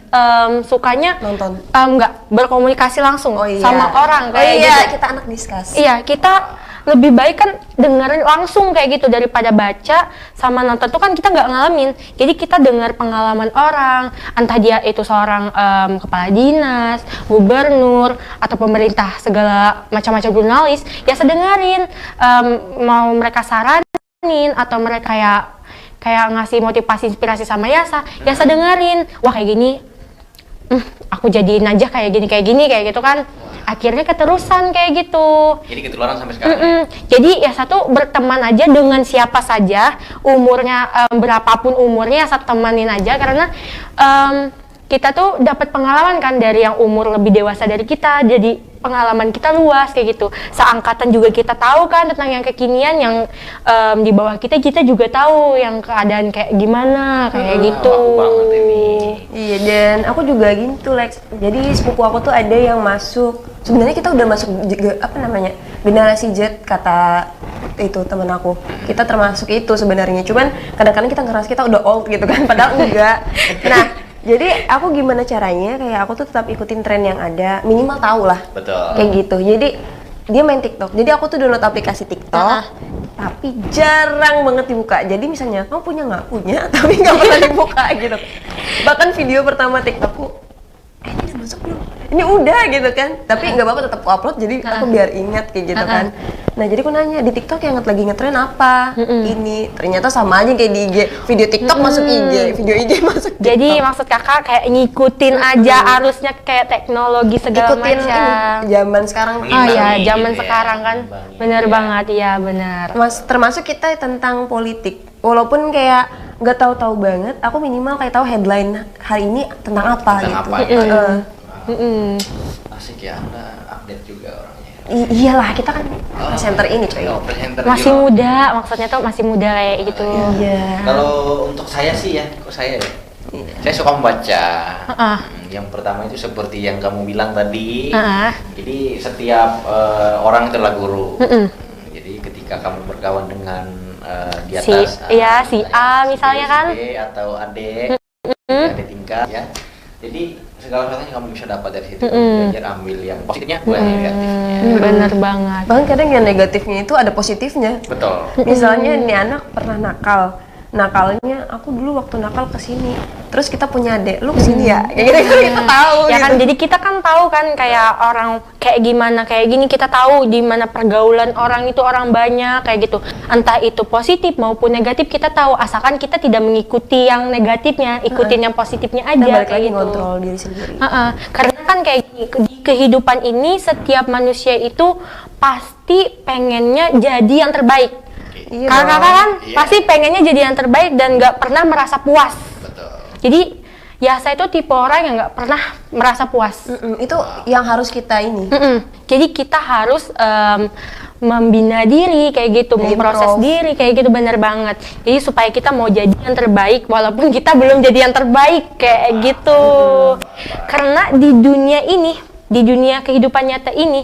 sukanya
Nonton.
nggak berkomunikasi langsung
Oh iya.
sama orang
Oh
kayak
iya,
gitu.
kita anak diskus.
Iya, kita lebih baik kan dengerin langsung kayak gitu daripada baca sama nonton tuh kan kita nggak ngalamin. Jadi kita dengar pengalaman orang, entah dia itu seorang kepala dinas, gubernur, atau pemerintah, segala macam-macam jurnalis. Ya saya dengerin, mau mereka saranin atau mereka kayak ngasih motivasi inspirasi sama Yasa, Yasa dengerin. Wah kayak gini, aku jadiin aja kayak gini kayak gitu kan. Akhirnya keterusan kayak gitu.
Jadi ketularan sampai sekarang.
Jadi ya satu berteman aja dengan siapa saja, umurnya berapapun umurnya, ya satu temanin aja karena kita tuh dapat pengalaman kan dari yang umur lebih dewasa dari kita, jadi pengalaman kita luas kayak gitu. Seangkatan juga kita tahu kan tentang yang kekinian, yang di bawah kita juga tahu yang keadaan kayak gimana kayak gitu.
Aku banget ini.
Iya, dan aku juga gitu Lex. Jadi sepupu aku tuh ada yang masuk. Sebenarnya kita udah masuk generasi Z, kata itu temen aku. Kita termasuk itu sebenarnya. Cuman kadang-kadang kita ngerasa kita udah old gitu kan, padahal enggak. Nah, jadi aku gimana caranya? Kayak aku tuh tetap ikutin tren yang ada, minimal tahu lah.
Betul.
Kayak gitu. Jadi dia main TikTok. Jadi aku tuh download aplikasi TikTok, tapi jarang banget dibuka. Jadi misalnya kamu punya nggak punya, tapi nggak pernah dibuka gitu. Bahkan video pertama TikTokku, ini udah masuk belum? Ini udah gitu kan. Tapi nggak apa-apa, tetap aku upload. Jadi aku biar ingat kayak gitu kan. Nah jadi aku nanya di TikTok yang lagi ngetren apa? Ini ternyata sama aja kayak di IG. Video TikTok masuk IG, video IG masuk TikTok.
Jadi maksud kakak kayak ngikutin aja arusnya kayak teknologi segala
ikutin
macam.
ini zaman sekarang.
Oh iya,
Ngimbangi
zaman
gitu ya,
sekarang kan.
ngimbangi.
Bener
Iya.
banget, iya bener.
Termasuk kita tentang politik. Walaupun kayak nggak tahu-tahu banget, aku minimal kayak tahu headline hari ini tentang apa
Tentang
gitu.
apa, ya? Asik ya, Anda update juga orangnya.
Iyalah kita kan presenter ini coy.
Oh, presenter
Masih
juga.
muda, maksudnya tuh masih muda kayak gitu.
Iya.
Kalau untuk saya sih ya, kok saya ya? Saya suka membaca. Yang pertama itu seperti yang kamu bilang tadi. Jadi setiap orang itu adalah guru. Jadi ketika kamu berkawan dengan di atas
si A misalnya kan.
B atau adik, adik tingkat ya. Jadi segala sesuatunya kamu bisa dapat dari situ. Belajar ambil yang positifnya, bukan yang negatifnya.
Bener banget.
Bahkan kadang yang negatifnya itu ada positifnya.
Betul.
Misalnya ini anak pernah nakal. Nakalnya aku dulu waktu nakal kesini. Terus kita punya adik, lu kesini ya? Kayak gitu kan kita tahu
Ya
gitu.
kan, jadi kita kan tahu kan kayak orang kayak gimana kayak gini, kita tahu di mana pergaulan orang itu orang banyak kayak gitu. Entah itu positif maupun negatif kita tahu, asalkan kita tidak mengikuti yang negatifnya, ikutin yang positifnya aja
Kita balik
kayak
lagi
gitu.
ngontrol diri sendiri.
Karena kan kayak di kehidupan ini setiap manusia itu pasti pengennya jadi yang terbaik.
Iya
Karena
dong.
kan
Iya.
pasti pengennya jadi yang terbaik dan nggak pernah merasa puas.
Betul.
Jadi Yasa itu tipe orang yang nggak pernah merasa puas.
Itu yang harus kita ini.
Jadi kita harus membina diri kayak gitu, memproses
Improve.
diri kayak gitu, bener banget. Jadi supaya kita mau jadi yang terbaik walaupun kita belum jadi yang terbaik kayak gitu. Karena di dunia ini, di dunia kehidupan nyata ini,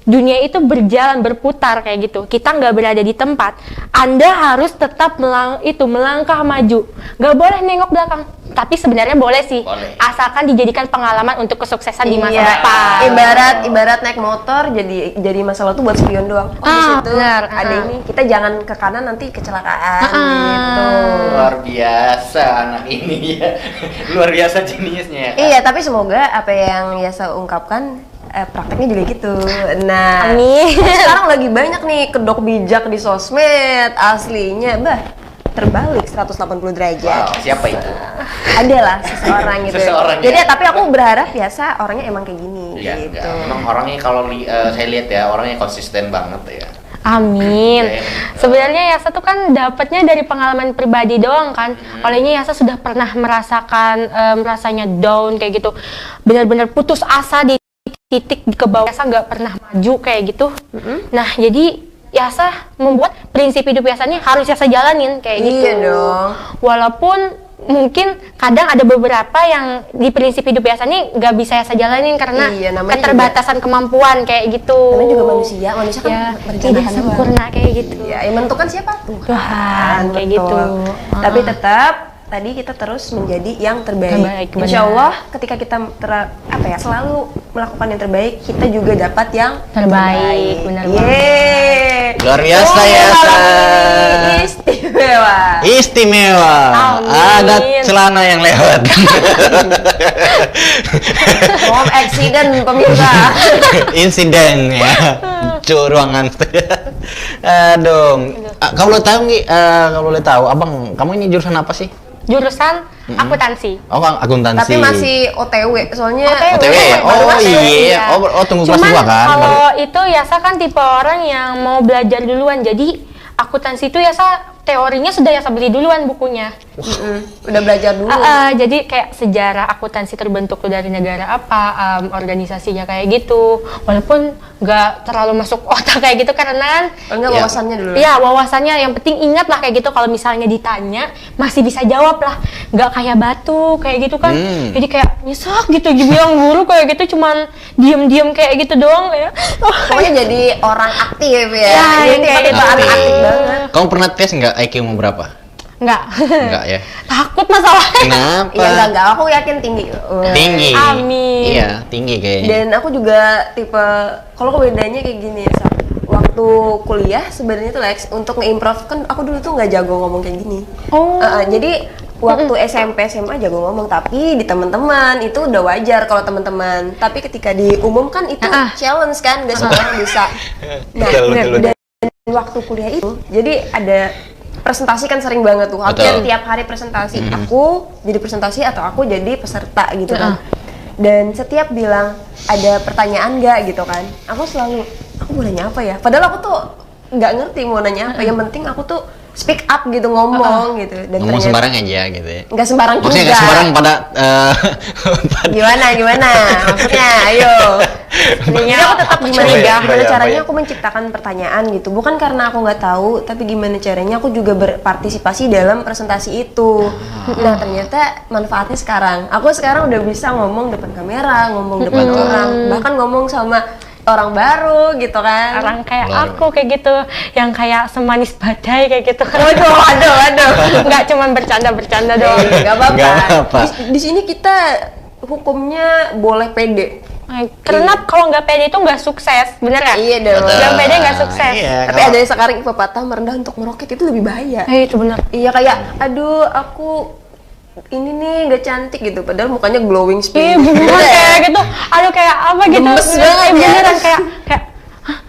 dunia itu berjalan berputar kayak gitu. Kita nggak berada di tempat. Anda harus tetap melangkah maju. Nggak boleh nengok belakang. Tapi sebenarnya boleh sih.
Boleh.
Asalkan dijadikan pengalaman untuk kesuksesan di masa
Iya.
depan.
Ibarat naik motor jadi masalah tuh buat spion doang. Oh di situ
benar.
ada ini, kita jangan ke kanan nanti kecelakaan gitu.
Luar biasa anak ini ya. Luar biasa jeniusnya ya.
Iya, tapi semoga apa yang Yasa ungkapkan prakteknya juga gitu. Nah,
Amin.
sekarang lagi banyak nih kedok bijak di sosmed aslinya, terbalik 180 derajat.
Wow, siapa itu?
Ada lah seseorang gitu.
Seseorang,
Jadi
ya.
tapi aku berharap Yasa orangnya emang kayak gini
Iya,
gitu.
enggak. Memang orangnya kalau saya lihat ya, orangnya konsisten banget ya.
Amin.
Oke.
Sebenarnya Yasa tuh kan dapatnya dari pengalaman pribadi doang kan. Olehnya Yasa sudah pernah merasakan rasanya down kayak gitu. Benar-benar putus asa di titik ke bawah. Yasa nggak pernah maju kayak gitu. Nah, jadi Yasa membuat prinsip hidup Yasanya harus Yasa jalanin kayak gitu.
Iya dong.
Walaupun mungkin kadang ada beberapa yang di prinsip hidup Yasanya nggak bisa Yasa jalanin karena
Iya, namanya
keterbatasan kemampuan kayak gitu.
Namanya juga manusia kan
Ya,
berencana
tidak
doang.
sempurna kayak gitu.
Ya, yang menentukan siapa?
Tuhan, kayak
betul.
gitu.
Tapi tetap tadi kita terus menjadi yang terbaik.
Terbaik, benar.
Insya Allah ketika kita selalu melakukan yang terbaik, kita juga dapat yang
Terbaik, benar
Yeay.
Luar biasa,
Oh,
Yasa.
malam ini istimewa.
Istimewa.
Amin.
Ada celana yang lewat.
Home accident pemirsa.
Insiden ya. Ruangan. Aduh. Kalau boleh tahu nggih, kalau boleh tahu, Abang, kamu ini jurusan apa sih?
Jurusan akuntansi.
Oh, Kang, akuntansi.
Tapi masih OTW, soalnya
OTW ya?
baru
Oh
masuk.
iya. Oh tunggu kelas
Cuman
2 kan?
kalau itu Yasa kan tipe orang yang mau belajar duluan. Jadi akuntansi itu Yasa teorinya sudah Yasa beli duluan bukunya.
Udah belajar dulu.
Jadi kayak sejarah akuntansi terbentuk tuh dari negara apa, organisasinya kayak gitu. Walaupun nggak terlalu masuk otak kayak gitu karena
Enggak
Ya.
wawasannya dulu.
iya wawasannya yang penting ingat lah kayak gitu, kalau misalnya ditanya masih bisa jawab lah, nggak kayak batu kayak gitu kan. Jadi kayak nyesek gitu dibilang guru kayak gitu, cuman diem-diem kayak gitu doang ya.
Pokoknya jadi orang aktif ya.
Ya,
Jadi
kayak
kita
gitu.
aktif banget.
Kamu pernah tes nggak IQ mau berapa?
Nggak.
Enggak ya?
Takut masalahnya.
Kenapa?
Iya enggak, aku yakin tinggi.
Tinggi.
Amin.
Iya, tinggi kayaknya.
Dan aku juga tipe, kalau bedanya kayak gini ya, Sa. Waktu kuliah sebenarnya tuh Lex, untuk nge-improve kan aku dulu tuh nggak jago ngomong kayak gini.
Oh.
Jadi waktu SMP SMA jago ngomong, tapi di teman-teman itu udah wajar kalau teman-teman. Tapi ketika diumumkan itu challenge kan, nggak semua orang bisa. Nah,
Betul, betul, betul.
waktu kuliah itu, jadi ada presentasi kan sering banget tuh, hampir
Betul.
tiap hari presentasi. Aku jadi presentasi atau aku jadi peserta gitu kan. Dan setiap bilang ada pertanyaan nggak gitu kan, aku selalu, aku mau nanya apa ya? Padahal aku tuh nggak ngerti mau nanya apa. Yang penting aku tuh speak up gitu, ngomong gitu. Dan
Ngomong
ternyata
sembarang aja gitu ya.
nggak sembarang
Maksudnya
juga.
nggak sembarang pada
Gimana? Maksudnya, ayo. Jadi aku tetap gimana
Coba ya,
ya, gimana
apa
caranya
ya?
aku menciptakan pertanyaan gitu. Bukan karena aku nggak tahu, tapi gimana caranya aku juga berpartisipasi dalam presentasi itu. Nah ternyata manfaatnya sekarang. Aku sekarang udah bisa ngomong depan kamera, ngomong depan orang, bahkan ngomong sama orang baru gitu kan.
Orang kayak
Baru.
aku kayak gitu, yang kayak semanis badai kayak gitu.
Waduh.
Nggak cuman bercanda doang.
Nggak apa-apa.
Nggak apa-apa.
Di sini kita hukumnya boleh pede.
Karena kalau nggak pede itu nggak sukses, bener nggak?
Iya dong.
Betul.
Yang pede nggak sukses.
Iya,
Tapi
kalau-
ada sekarang pepatah merendah untuk meroket itu lebih bahaya.
Itu bener.
Iya kayak, aduh aku ini nih nggak cantik gitu, padahal mukanya glowing
Iya
skin.
beneran kayak gitu. Aduh kayak apa gitu.
Gemes banget ya.
Beneran kayak "Hah,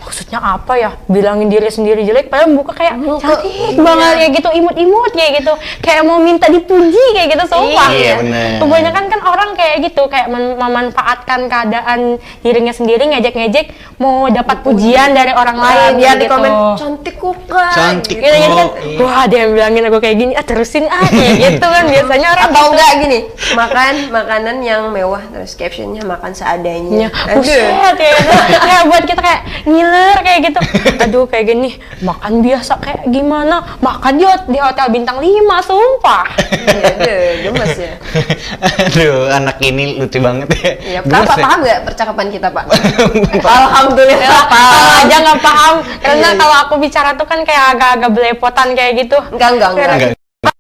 maksudnya apa ya? Bilangin diri sendiri jelek, padahal muka kayak
Muka,
cantik
iya.
banget kayak gitu, imut-imut kayak gitu, kayak mau minta dipuji kayak gitu, sumpah.
Iya, bener.
Kebanyakan kan orang kayak gitu, kayak memanfaatkan keadaan dirinya sendiri, ngejek-ngejek, mau dapat pujian dari orang lain.
Biar di
gitu.
komen cantik kok kak.
Cantik.
Gitu.
Gitu kan,
Iya.
wah ada yang bilangin aku kayak gini, terusin kayak gitu kan biasanya orang
Atau
gitu.
enggak gini, makan makanan yang mewah terus captionnya makan seadanya.
Ya, buset kayak gitu. Kayak buat kita kayak ngiler kayak gitu. Aduh kayak gini, makan biasa kayak gimana? Makan di hotel bintang 5, sumpah.
Iya deh, gemes ya.
Aduh, anak ini lucu banget ya.
Iya,
Gemes
Pak,
ya.
paham nggak percakapan kita Pak? Alhamdulillah
Kalau
paham.
aja nggak paham, karena
Iya.
kalau aku bicara tuh kan kayak agak-agak belepotan kayak gitu.
Enggak.
Enggak.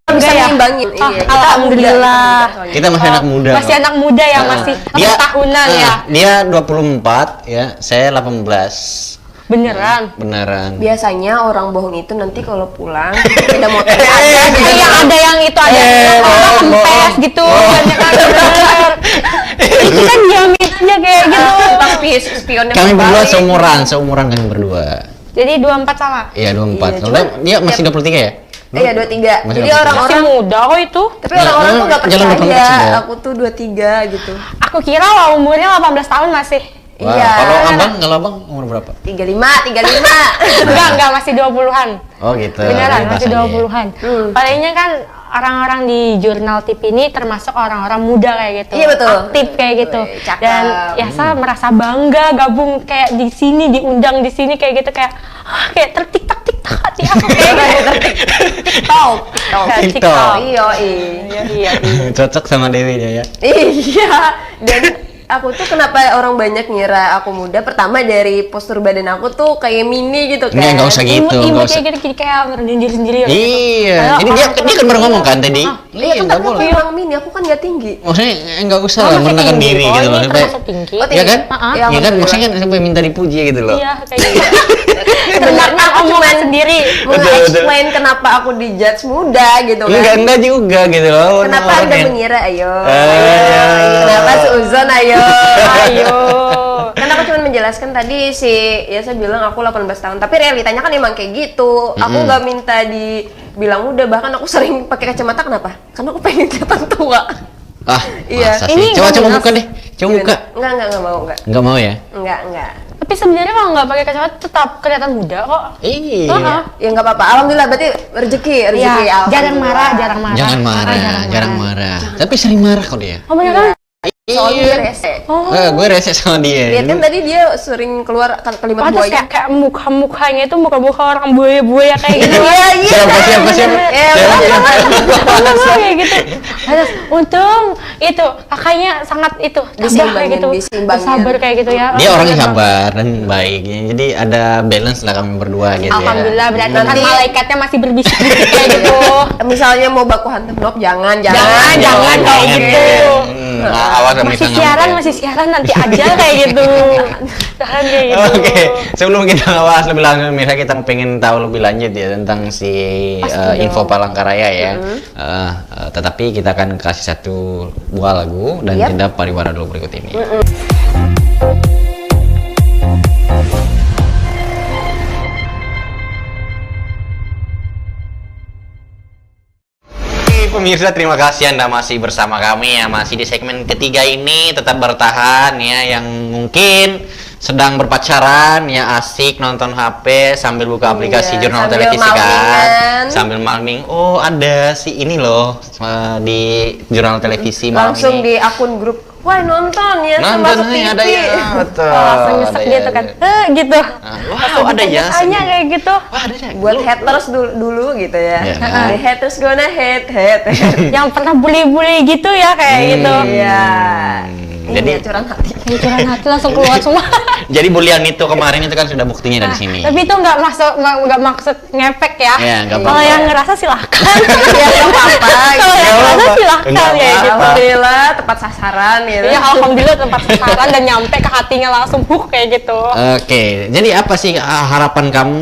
Bisa
ya?
ngimbangin.
Ah,
Iya.
alhamdulillah.
Kita masih anak muda.
Masih
kok.
anak muda ya,
Nah,
masih
dia
tahunan ya.
Dia 24 ya, saya 18.
Beneran.
Beneran.
Biasanya orang bohong itu nanti kalau pulang beda motor aja
Kayak
gitu.
ada yang itu ada yang orang kempes gitu, banyak kan bener. Itu kan diamin aja kayak gitu.
Tapi spionnya
Kami berdua
berbalik.
seumuran kami berdua.
Jadi 24 sama.
Iya, 24.
Iya,
Kalau
cuman
dia masih 23 ya?
Iya 23.
Masih
Jadi
23.
Masih
orang-orang
muda kok itu.
tapi orang-orang tuh nggak
Jalan 24
percaya
juga.
aku tuh 23 gitu.
Aku kira lo umurnya 18 tahun masih.
Wah,
Iya.
kalau abang umur berapa?
35.
Enggak, masih 20-an.
Oh gitu.
Beneran,
Ini
masih
pas aja.
20-an. Palingnya kan orang-orang di jurnal TV ini termasuk orang-orang muda kayak gitu.
Iya, betul.
Aktif kayak gitu.
Wih, cakep.
Dan ya saya merasa bangga gabung kayak di sini, diundang di sini kayak gitu, kayak kayak tertik-tak hati aku kayak gitu.
TikTok.
Kayak
TikTok.
Iya.
Iya.
Cocok sama Dewi dia ya.
Iya. Dan aku tuh kenapa orang banyak ngira aku muda? Pertama dari postur badan aku tuh kayak mini gitu kan.
Nggak usah gitu.
Imut-imut
nggak usah.
kayak gitu, jadi kayak merendahkan sendiri.
Iya,
Padahal
ini dia
orang-
kan baru ngomong kan tadi.
Iya, kan
nggak
tapi aku
boleh.
emang mini, aku kan nggak tinggi.
Maksudnya nggak usah
Oh,
lah
masih
merendahkan
tinggi.
diri
Oh,
gitu
ini
loh. Sampai,
termasuk tinggi.
Oh,
iya kan?
Heeh.
Ya,
Iya kan?
alhamdulillah.
Maksudnya kan sampai minta dipuji gitu loh.
Iya, kayak gitu.
Sebenarnya aku cuma
omongan sendiri.
mau
Betul, betul.
explain kenapa aku dijudge muda gitu kan.
Enggak juga gitu loh.
Kenapa
Orang
Anda
yang-
mengira ayo?
Ayo.
Kenapa seuzon ayo?
Ayo.
Kan aku cuma menjelaskan tadi ya saya bilang aku 18 tahun, tapi realitanya kan emang kayak gitu. Aku nggak minta dibilang muda, bahkan aku sering pakai kacamata. Kenapa? Karena aku pengen kelihatan tua.
Ah,
Iya.
masa
Ini
sih? Coba
nggak
buka deh. Coba buka.
Enggak mau,
Enggak mau ya?
enggak.
Tapi sebenarnya kalau nggak pakai kacamata tetap kelihatan muda kok.
Iya.
Heeh.
Ya nggak apa-apa. Alhamdulillah berarti rezeki.
Iya, jarang
alhamdulillah.
marah, jarang marah.
Jangan marah, jarang marah. Tapi sering marah kok dia.
Oh beneran?
Soalnya dia rese.
Oh.
Gue rese sama dia.
Lihat kan tadi dia sering keluar kalimat
Pantes
buaya.
kayak muka-mukanya itu muka-muka orang buaya-buaya kayak gitu.
Iya.
Siapa?
Kayak gitu. Terus untung itu kakaknya sangat itu tabah kayak gitu.
Disimbangin.
Sabar kayak gitu ya.
Dia orangnya sabar dan baik. Jadi ada balance lah kami berdua gitu ya.
Alhamdulillah berarti kan
Nanti-
malaikatnya masih berbisik-bisik kayak gitu.
Misalnya mau baku hantam blok, jangan.
Jangan kayak gitu.
Awas sama
Masih
Isang
siaran,
Ampe.
masih siaran nanti aja kayak gitu. Jangan kayak gitu.
Oke, sebelum kita bahas lebih lanjut, misalnya kita pengen tahu lebih lanjut ya tentang si
Pasti
info
dong.
Palangkaraya ya. Tetapi kita akan kasih satu buah lagu dan
Yap.
jeda pariwara dulu berikut ini. pemirsa, terima kasih Anda masih bersama kami ya, masih di segmen ketiga ini, tetap bertahan ya, yang mungkin sedang berpacaran ya, asik nonton HP sambil buka aplikasi jurnal
sambil
televisi kan,
malmingan.
sambil malming. Oh, ada si ini loh di jurnal televisi malam
Langsung
ini.
di akun grup, wah nonton ya sama
Nonton nih,
TV.
ada ya, betul.
langsung nyesek
Ada ya,
gitu kan,
ada.
gitu.
Wow, ada ya.
Tanya kayak gitu.
Wah, ada ya.
Buat haters dulu gitu ya.
Iya,
The haters gonna hate.
Yang pernah bully-bully gitu ya kayak gitu.
Iya.
Jadi-
Ini curang hati.
Yang curang hati langsung keluar semua.
Jadi bulian itu kemarin itu kan sudah buktinya dari sini.
Tapi itu nggak maksud ngefek ya.
Iya, nggak
Kalau
apa-apa.
yang ngerasa silahkan.
Ya nggak apa-apa.
Kalau yang
Nggak
ngerasa
apa-apa.
silahkan
Nggak
ya gitu.
apa-apa.
Alhamdulillah tepat sasaran gitu.
Ya alhamdulillah tempat sasaran dan nyampe ke hatinya langsung kayak gitu.
Oke, jadi apa sih harapan kamu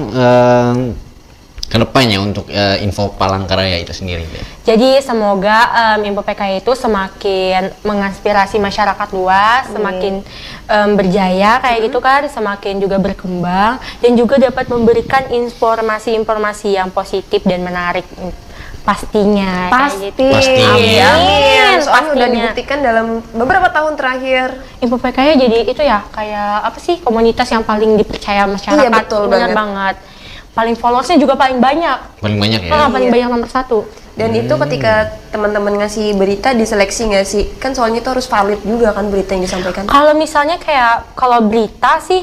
ke depannya untuk info Palangkaraya itu sendiri?
Jadi semoga Info PKY itu semakin menginspirasi masyarakat luas, semakin berjaya kayak gitu kan, semakin juga berkembang dan juga dapat memberikan informasi-informasi yang positif dan menarik pastinya.
Pasti.
Kayak gitu.
Pasti.
Amin. Soalnya udah
Pastinya.
dibuktikan dalam beberapa tahun terakhir.
Info PKY jadi itu ya kayak apa sih, komunitas yang paling dipercaya masyarakat.
Iya, betul
Bener banget. Paling followersnya juga paling banyak.
Paling banyak ya?
Paling
Iya.
banyak nomor 1.
Dan itu ketika teman-teman ngasih berita diseleksi nggak sih? Kan soalnya itu harus valid juga kan berita yang disampaikan.
Kalau misalnya kayak kalau berita sih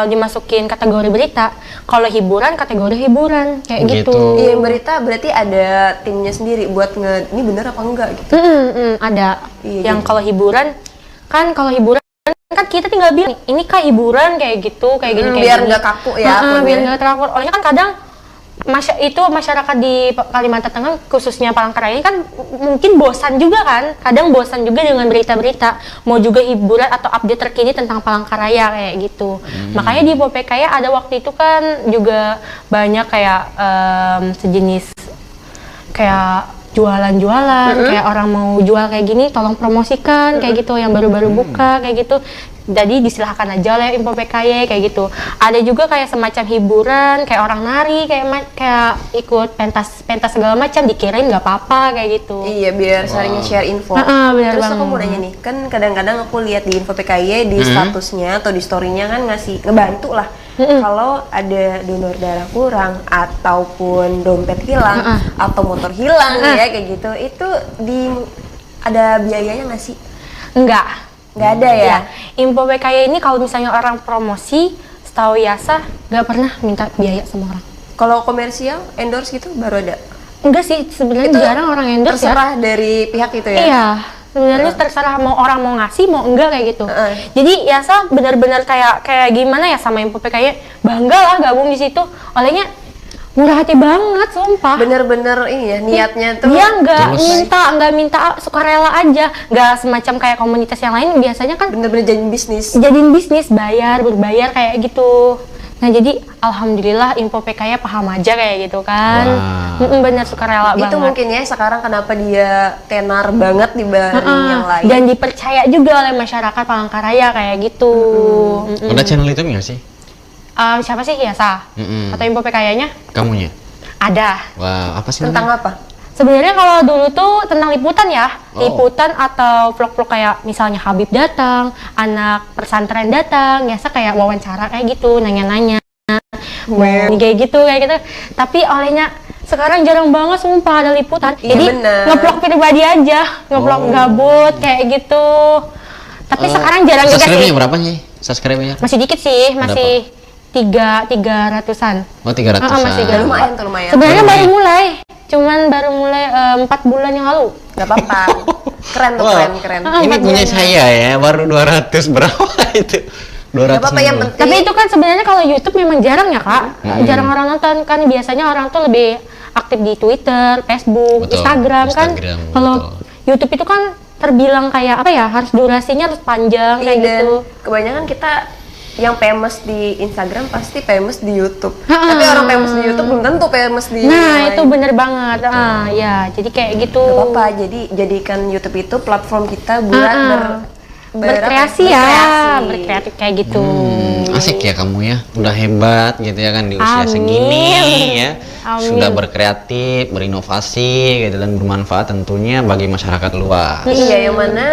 dimasukin kategori berita, kalau hiburan kategori hiburan kayak
Gitu.
gitu.
Iya, yang berita berarti ada timnya sendiri buat ini bener apa enggak gitu.
Ada.
Iya,
Yang
jadi-
kalau hiburan kan kita tinggal bilang ini kah hiburan kayak gitu, kayak gini kayak
Biar
gini.
nggak kaku ya akunnya.
Biar nggak terlalu. Olehnya kan kadang masyarakat di Kalimantan Tengah khususnya Palangkaraya ini kan mungkin bosan juga kan, kadang bosan juga dengan berita-berita, mau juga hiburan atau update terkini tentang Palangkaraya kayak gitu. Makanya di PKY ada waktu itu kan juga banyak kayak sejenis kayak jualan-jualan, kayak orang mau jual kayak gini tolong promosikan kayak gitu, yang baru-baru buka kayak gitu. Jadi disilahkan aja oleh Info PKY kayak gitu. Ada juga kayak semacam hiburan, kayak orang nari, kayak ikut pentas segala macam, dikirim nggak apa-apa kayak gitu.
Iya, biar saling share info.
Benar
Terus aku
banget.
mau nanya nih, kan kadang-kadang aku lihat di Info PKY di statusnya atau di story-nya kan ngebantu lah. Kalau ada donor darah kurang ataupun dompet hilang atau motor hilang ya kayak gitu, itu ada biayanya nggak sih?
Nggak
Nggak ada ya?
Info PKY ini kalau misalnya orang promosi, setahu Yasa nggak pernah minta biaya sama orang.
Kalau komersial, endorse gitu baru ada.
Enggak sih, sebenarnya
Itu
jarang orang endorse ya.
Terserah dari pihak itu ya?
Iya, sebenarnya terserah mau orang mau ngasih mau enggak kayak gitu. Jadi Yasa benar-benar kayak gimana ya sama Info PKY, bangga lah gabung di situ. Olehnya murah hati banget, sumpah.
Bener-bener ini ya, niatnya tuh.
Dia nggak
Terus?
minta sukarela aja, nggak semacam kayak komunitas yang lain biasanya kan
Bener-bener jadi bisnis.
jadiin bisnis, berbayar kayak gitu. Nah jadi alhamdulillah Info PKY paham aja kayak gitu kan.
Wah.
Bener sukarela
Itu
banget.
mungkin ya sekarang kenapa dia tenar banget dibanding yang lain.
Dan dipercaya juga oleh masyarakat Palangkaraya kayak gitu.
Udah channel itu nggak sih?
Siapa sih Yasa? Atau Info PKY-nya?
Kamunya?
Ada.
Wah, apa sih
Tentang
namanya?
apa?
Sebenarnya kalau dulu tuh tentang liputan ya,
Oh.
liputan atau vlog-vlog kayak misalnya Habib datang, anak pesantren datang, biasa kayak wawancara kayak gitu, nanya-nanya, kayak gitu. Tapi olehnya sekarang jarang banget sumpah ada liputan.
Iya,
Jadi
bener.
nge-vlog pribadi aja, nge-vlog gabut kayak gitu. Tapi sekarang jarang juga sih.
Subscribe-nya berapa sih? Subscribe-nya?
Masih dikit sih, masih tiga ratusan.
Oh, 300-an.
Masih
Ya, lumayan tuh lumayan.
Sebenarnya baru mulai 4 bulan yang lalu.
Gak apa-apa. Keren tuh,
Wah,
keren.
Ini punya saya ya, baru 200 berapa itu? 200.
Gak apa-apa, yang penting.
Tapi itu kan sebenarnya kalau YouTube memang jarang ya kak, jarang orang nonton kan, biasanya orang tuh lebih aktif di Twitter, Facebook,
Betul,
Instagram kan.
Instagram,
Kalau
betul.
YouTube itu kan terbilang kayak apa ya, harus durasinya harus panjang kayak
Dan
gitu.
kebanyakan kita yang famous di Instagram pasti famous di YouTube. Tapi orang famous di YouTube belum tentu famous di
Nah
yang
itu
lain.
bener banget, ya jadi kayak gitu.
Gak apa-apa, jadi jadikan YouTube itu platform kita buat
berkreasi ya, berkreatif kayak gitu.
Asik ya kamu ya, udah hebat gitu ya kan di usia
Amin.
segini ya.
Amin.
Sudah berkreatif, berinovasi gitu dan bermanfaat tentunya bagi masyarakat luas.
Iya, yang mana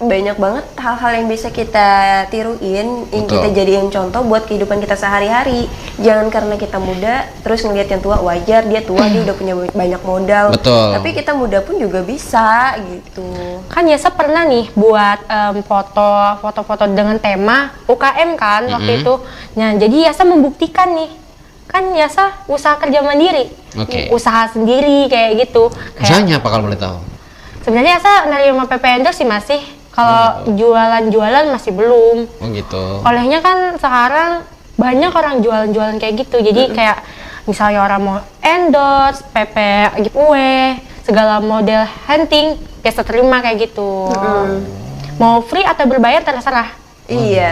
banyak banget hal-hal yang bisa kita tiruin, yang
Betul.
kita jadiin contoh buat kehidupan kita sehari-hari. Jangan karena kita muda terus ngelihat yang tua, wajar dia tua dia udah punya banyak modal.
Betul.
Tapi kita muda pun juga bisa gitu.
Kan Yasa pernah nih buat foto-foto dengan tema UKM kan waktu itu. Nah, jadi Yasa membuktikan nih. Kan Yasa usaha kerja mandiri.
Oke.
Usaha sendiri kayak gitu. Kayak
Usahanya apa kalau boleh tahu?
sebenarnya Yasa nerima PPND sih masih. Kalau jualan-jualan masih belum.
Oh gitu.
Olehnya kan sekarang banyak orang jualan-jualan kayak gitu. Jadi kayak misalnya orang mau endorse, PP giveaway, segala model hunting, Yasa terima kayak gitu. Mau free atau berbayar terserah.
Iya,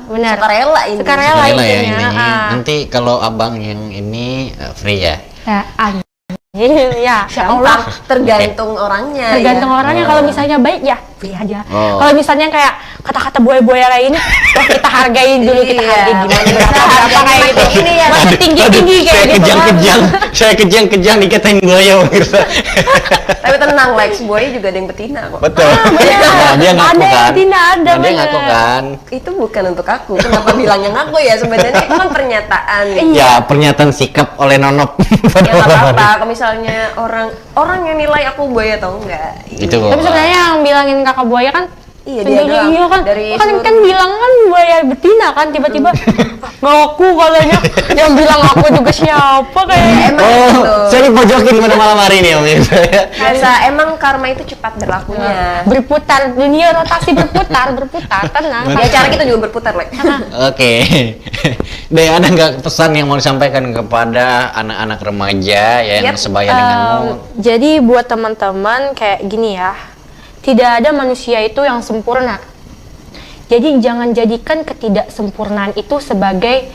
Benar.
Sukarela ini.
Sukarela
Sukarela ya
intinya.
intinya. Nanti kalau abang yang ini free ya.
Ya, ya, insya Allah.
Tergantung orangnya.
Tergantung
ya.
orangnya. Kalau misalnya baik ya free aja.
Oh.
Kalau misalnya kayak kata-kata buaya-buaya lainnya, wah kita hargain dulu, kita
Iya.
hargai gimana berapa kayak gitu.
Ini ya.
Masih tinggi-tinggi kayak
Saya
gitu.
kejang-kejang, saya kejang-kejang dikatain buaya pemirsa.
Tapi tenang Lex, boy juga ada yang betina kok.
Betul. Nah, dia ngaku
Ada,
kan.
tidak ada,
Nah, dia
bener.
ngaku kan.
Itu bukan untuk aku. Kenapa bilangnya ngaku ya? Sebenarnya itu kan pernyataan.
Ya, pernyataan sikap oleh Nonop.
Ya nggak apa-apa. Kalau misalnya orang yang nilai aku buaya atau enggak.
Itu.
Tapi sebenarnya yang bilangin kakak buaya kan
Iya, dia
sendiri,
doang.
iya kan,
Dari
kan
seluruh-
kan bilang kan buaya betina kan tiba-tiba ngaku katanya yang bilang aku juga siapa kayak
Emang
Oh,
gitu.
saya dipojokin pada malam hari ini pemirsa.
Biasa emang karma itu cepat berlakunya.
berputar dunia rotasi berputar tenang.
Ya cara kita juga berputar, Lex.
Oke. Deh, ada nggak pesan yang mau disampaikan kepada anak-anak remaja ya yang
Yap.
sebaya denganmu?
Jadi buat teman-teman kayak gini ya, tidak ada manusia itu yang sempurna. Jadi jangan jadikan ketidaksempurnaan itu sebagai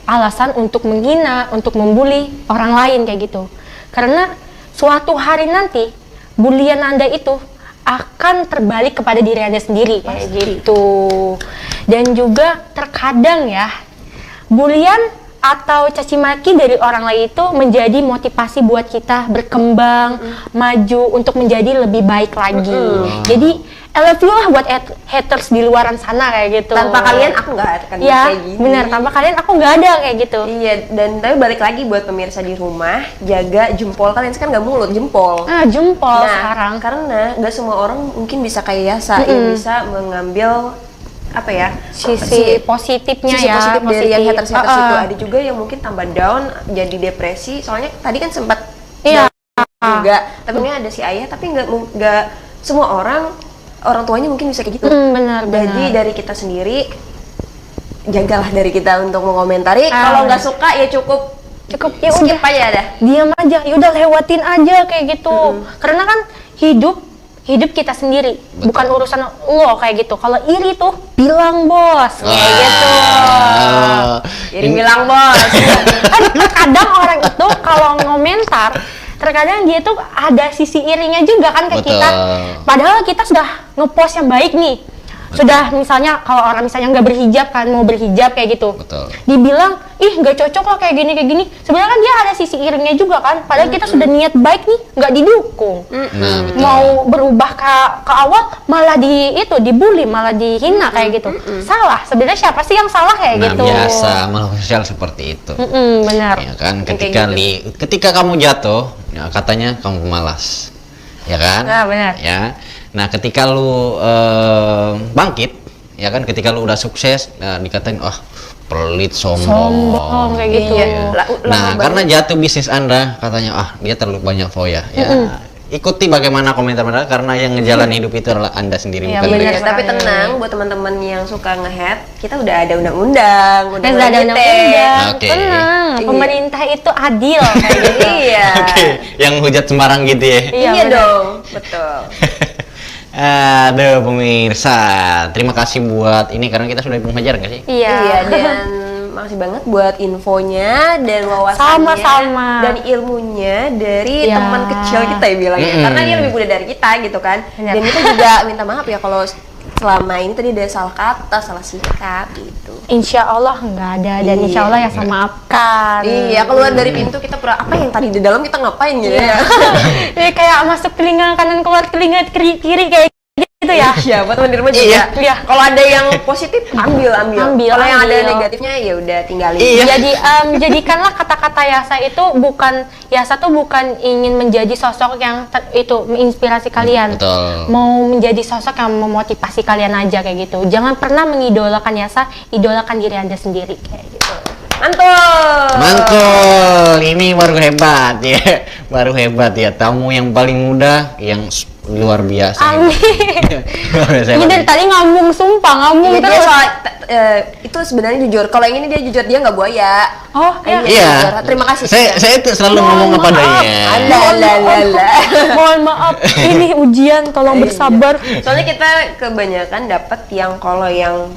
alasan untuk menghina, untuk membuli orang lain kayak gitu. Karena suatu hari nanti bulian Anda itu akan terbalik kepada diri Anda sendiri kayak gitu. Dan juga terkadang ya, bulian atau caci maki dari orang lain itu menjadi motivasi buat kita berkembang, maju untuk menjadi lebih baik lagi. Jadi I love you lah buat haters di luaran sana kayak gitu.
Tanpa kalian aku nggak akan
ya,
kayak gini.
benar, tanpa kalian aku nggak ada kayak gitu.
Iya, dan tapi balik lagi buat pemirsa di rumah, jaga jempol kalian kan nggak mulut, jempol.
Jempol
Nah,
sekarang.
karena nggak semua orang mungkin bisa kayak Yasa yang bisa mengambil apa ya
Sisi positifnya
sisi
ya,
positif dari yang haters
positif.
itu. Ada juga yang mungkin tambah down jadi depresi, soalnya tadi kan sempat
Iya.
down juga, tapi ini ada si ayah, tapi nggak semua orang tuanya mungkin bisa kayak gitu.
Benar.
Jadi dari kita sendiri jagalah dari kita untuk mengomentari.
Ah.
Kalau nggak suka ya cukup
Ya
skip
udah,
aja dah.
diam aja, yaudah lewatin aja kayak gitu. Karena kan hidup kita sendiri, bukan urusan lo kayak gitu. Kalau iri tuh bilang bos kayak gitu.
Jadi bilang bos.
Kan terkadang orang itu kalau ngomentar, terkadang dia tuh ada sisi irinya juga kan ke
Betul.
kita. Padahal kita sudah ngepost yang baik nih. Sudah misalnya kalau orang misalnya nggak berhijab kan, mau berhijab kayak gitu.
Betul.
Dibilang, ih nggak cocok lah kayak gini. Sebenarnya kan dia ada sisi irinya juga kan. Padahal kita sudah niat baik nih, nggak didukung.
Nah, betul.
Mau berubah ke awal malah dibully, malah dihina kayak gitu. Salah. Sebenarnya siapa sih yang salah kayak
Nah,
gitu?
biasa makhluk sosial seperti itu.
Benar.
Ya kan,
Kayak
ketika kamu jatuh, ya katanya kamu pemalas. Ya kan?
Nah, benar.
Ya. Nah, ketika lu bangkit, ya kan, ketika lu udah sukses, nah, dikatain, pelit,
Sombong kayak gitu.
Iya.
Nah, karena jatuh bisnis Anda, katanya, dia terlalu banyak foya. Ya, ikuti bagaimana komentar mereka, karena yang ngejalan hidup itu adalah Anda sendiri,
Iya,
bukan
benar.
mereka.
Tapi tenang buat teman-teman yang suka nge-head, kita udah ada undang-undang,
Dan ada undang-undang.
Oke.
Tenang,
Iya.
pemerintah itu adil kayak gitu.
Iya.
Oke, yang hujat sembarang gitu ya.
Iya,
Iya
benar.
dong, betul.
Aduh pemirsa, terima kasih buat ini karena kita sudah di pengajar nggak sih?
Iya.
Dan makasih banget buat infonya dan wawasannya
Sama-sama.
dan ilmunya dari
Ya.
teman kecil kita ya bilangnya. Karena dia lebih muda dari kita gitu kan.
Benar.
Dan kita juga minta maaf ya kalau selama ini tadi ada salah kata, salah sikap gitu.
Insya Allah nggak ada dan
Iya.
insya Allah ya saya maafkan.
Iya, keluar dari pintu kita apa yang tadi di dalam kita ngapain gitu ya.
Jadi kayak masuk telinga kanan keluar telinga kiri kayak gitu ya.
Iya, buat teman di rumah juga.
Iya.
Kalau ada yang positif ambil. Kalau yang ada
ambil.
negatifnya ya udah tinggalin.
Iya.
Jadi jadikanlah kata-kata Yasa itu Yasa tuh bukan ingin menjadi sosok yang itu menginspirasi kalian.
Betul.
Mau menjadi sosok yang memotivasi kalian aja kayak gitu. Jangan pernah mengidolakan Yasa, idolakan diri Anda sendiri kayak gitu.
Mantul, ini baru hebat ya, baru hebat ya. Tamu yang paling muda, yang luar biasa.
Amin.
Luar biasa
Ini
hebat.
dari tadi ngomong
Iya, dia
terus.
soal itu sebenarnya jujur. Kalau yang ini dia jujur, dia nggak buaya.
Oh,
Iya.
Iya.
jujur. Terima kasih.
Saya tuh selalu ngomong apa adanya.
Mohon maaf, ini ujian, tolong bersabar.
Soalnya kita kebanyakan dapat yang kalau yang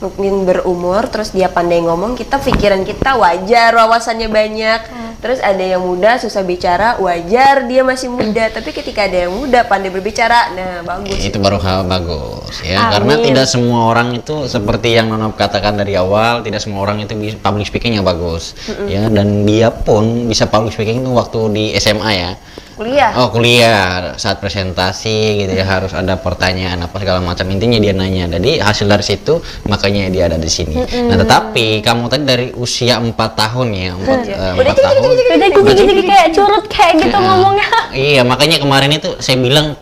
mungkin berumur terus dia pandai ngomong, kita pikiran kita wajar wawasannya banyak. Terus ada yang muda susah bicara, wajar dia masih muda. Tapi ketika ada yang muda pandai berbicara, nah bagus.
Itu baru hal bagus ya,
Amin.
karena tidak semua orang itu seperti yang Nona katakan dari awal, tidak semua orang itu bisa public speaking yang bagus ya, dan dia pun bisa public speaking itu waktu di SMA ya.
Kuliah.
Oh, kuliah saat presentasi gitu ya, harus ada pertanyaan apa segala macam, intinya dia nanya. Jadi hasil dari situ makanya dia ada di sini. Nah, tetapi kamu tadi dari usia 4 tahun ya, 4 tahun.
Udah gini kayak curut kayak gitu ngomongnya.
Iya, makanya kemarin itu saya bilang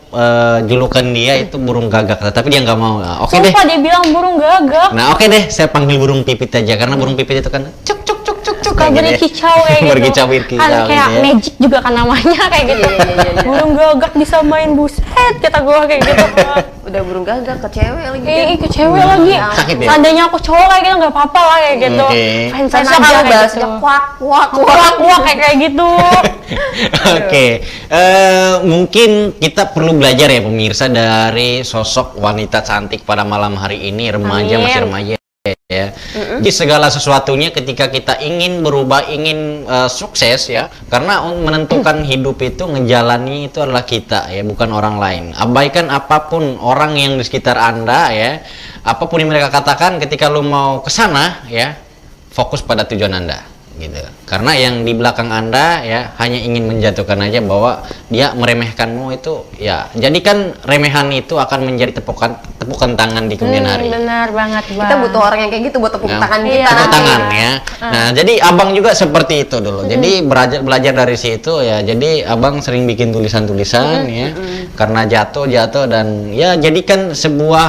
julukan dia itu burung gagak, tapi dia nggak mau. Nah, oke deh.
Sumpah dia bilang burung gagak.
Nah, oke deh, saya panggil burung pipit aja karena burung pipit itu kan cuk cuk cuk cuk cuk
Suka berkicau kayak gitu.
berkicau-berkicau
Kan kayak
gitu ya.
magic juga kan namanya kayak gitu. Burung gagak bisa main buset kata gua kayak gitu.
Udah burung gagak ke cewek lagi.
Ke cewek lagi.
Sakit ya?
Seandainya aku cowok kayak gitu nggak apa-apa lah kayak gitu.
Oke.
Fans-fans
Saya
aja
kalau
kayak
bahasnya
gitu.
kuak kuak kuak.
Kuak-kuak kayak gitu.
Oke, mungkin kita perlu belajar ya pemirsa dari sosok wanita cantik pada malam hari ini, remaja,
Amin.
masih remaja ya. Jadi segala sesuatunya ketika kita ingin berubah, ingin sukses ya, karena menentukan hidup itu, ngejalani itu adalah kita ya, bukan orang lain. Abaikan apapun orang yang di sekitar Anda ya, apapun yang mereka katakan, ketika lu mau ke sana ya, fokus pada tujuan Anda gitu. Karena yang di belakang Anda ya hanya ingin menjatuhkan aja, bahwa dia meremehkanmu itu ya, jadikan remehan itu akan menjadi tepukan tangan di kemudian hari.
Benar banget, Bang.
Kita butuh orang yang kayak gitu buat tepuk
Nah,
tangan
Iya.
kita.
tepuk
nanti.
tangan ya. Nah, jadi abang juga seperti itu dulu. Jadi belajar dari situ ya. Jadi abang sering bikin tulisan-tulisan ya. Karena jatuh dan ya jadikan sebuah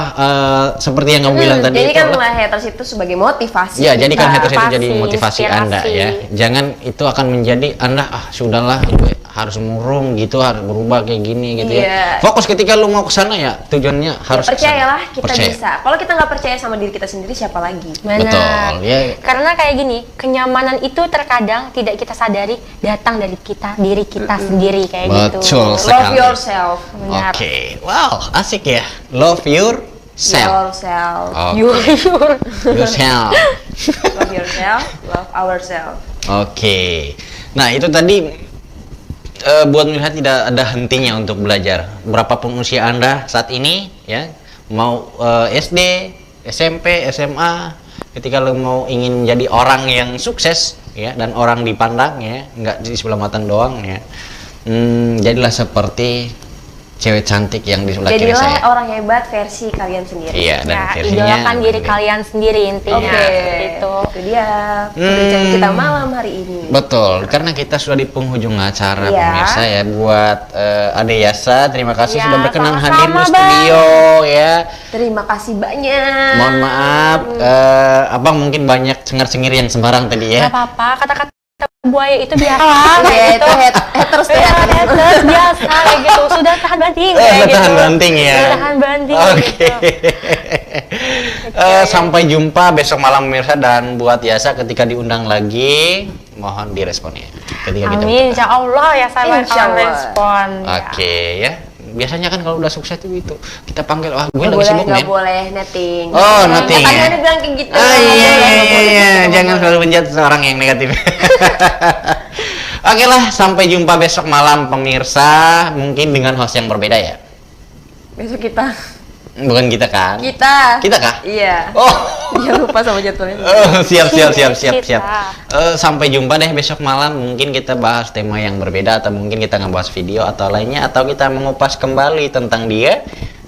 seperti yang kamu bilang tadi
Jadi
itu
kan
adalah-
haters itu sebagai motivasi.
ya, jadikan
Kita.
haters itu jadi
Motivasi,
motivasi
inspirasi.
Anda ya. Jangan itu akan menjadi Anda sudahlah harus murung gitu, harus berubah kayak gini gitu
Iya.
ya. Fokus ketika lu mau ke sana ya, tujuannya harus ke sana.
Percayalah kita
Percaya.
bisa. Kalau kita nggak percaya sama diri kita sendiri, siapa lagi?
Benar.
Betul, ya.
Karena kayak gini, kenyamanan itu terkadang tidak kita sadari datang dari diri kita sendiri kayak gitu.
Betul
Love
sekali.
yourself.
Benar.
Oke, wow, asik ya. Love yourself.
Yourself.
Oh,
Yur.
yourself.
Love yourself. Love ourselves.
Oke. Nah, itu tadi buat melihat tidak ada hentinya untuk belajar. Berapapun usia Anda saat ini ya, mau SD, SMP, SMA, ketika lo mau ingin jadi orang yang sukses ya, dan orang dipandang ya, nggak di sebelah mata doang ya. Jadilah seperti cewek cantik yang di sebelah kiri
Jadilah
saya.
orang hebat versi kalian sendiri.
Iya, dan
Ya,
versinya
idolakan diri kalian sendiri intinya.
Oke,
Itu.
itu dia perbincangan kita malam hari ini.
Betul, karena kita sudah di penghujung acara
Iya.
pemirsa ya. Buat Ade Yasa, terima kasih
Ya,
sudah berkenan
sama-sama,
hadir di
Bang.
studio ya.
Terima kasih banyak.
Mohon maaf, abang mungkin banyak cengar-cengir yang sembarang tadi ya.
Gak apa-apa, kata-kata buaya itu biasa kayak
Ya, itu
gitu.
haters
Ya,
ya.
haters biasa kayak gitu. Sudah tahan banting kayak
Udah
gitu.
tahan banting ya.
Sudah tahan banting
Oke.
gitu.
Sampai jumpa besok malam pemirsa, dan buat Yasa ketika diundang lagi mohon diresponnya ketika kita
Amin, insya Allah ya saya
Insya
bakalan
Allah.
respon.
Oke ya. Biasanya kan kalau udah sukses itu kita panggil, wah gue
Nggak
lagi
boleh,
sibuk
nggak
men.
boleh netting.
Oh, netting,
Katanya
ya.
ada bilang kayak gitu.
Ah
Nggak
iya,
boleh, nggak boleh,
iya.
nggak
Jangan
boleh.
selalu menjudge seorang yang negatif. Oke lah, sampai jumpa besok malam pemirsa, mungkin dengan host yang berbeda ya.
Besok kita.
Bukan kita kan?
Kita.
Kita kah?
Iya.
Oh.
Dia lupa sama jadwalnya.
Siap.
Kita.
Sampai jumpa deh besok malam. Mungkin kita bahas tema yang berbeda, atau mungkin kita ngebahas video atau lainnya, atau kita mengupas kembali tentang dia.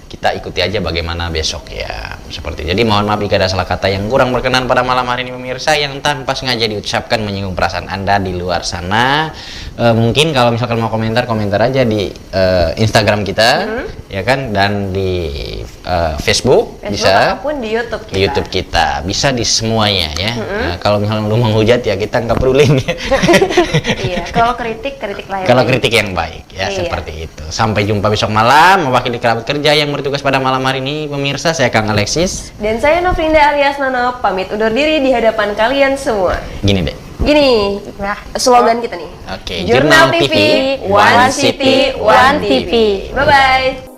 Kita ikuti aja bagaimana besok ya. Seperti jadi mohon maaf jika ada salah kata yang kurang berkenan pada malam hari ini pemirsa, yang tanpa sengaja diucapkan menyinggung perasaan Anda di luar sana. Mungkin kalau misalkan mau komentar aja di Instagram kita ya kan, dan di Facebook bisa,
ataupun di YouTube kita.
di YouTube kita, bisa di semuanya ya. Nah, kalau misalnya lu menghujat ya kita nggak perlu link.
Iya, kalau kritik lah ya.
Kalau kritik yang baik ya,
Iya.
seperti itu. Sampai jumpa besok malam mewakili kerabat kerja yang bertugas pada malam hari ini pemirsa. Saya Kang Alexis.
Dan saya Novrinda alias Nono, pamit undur diri di hadapan kalian semua.
Gini deh.
Gini,
Nah,
slogan kita nih.
Oke,
Jurnal TV, One City, One TV. Bye-bye.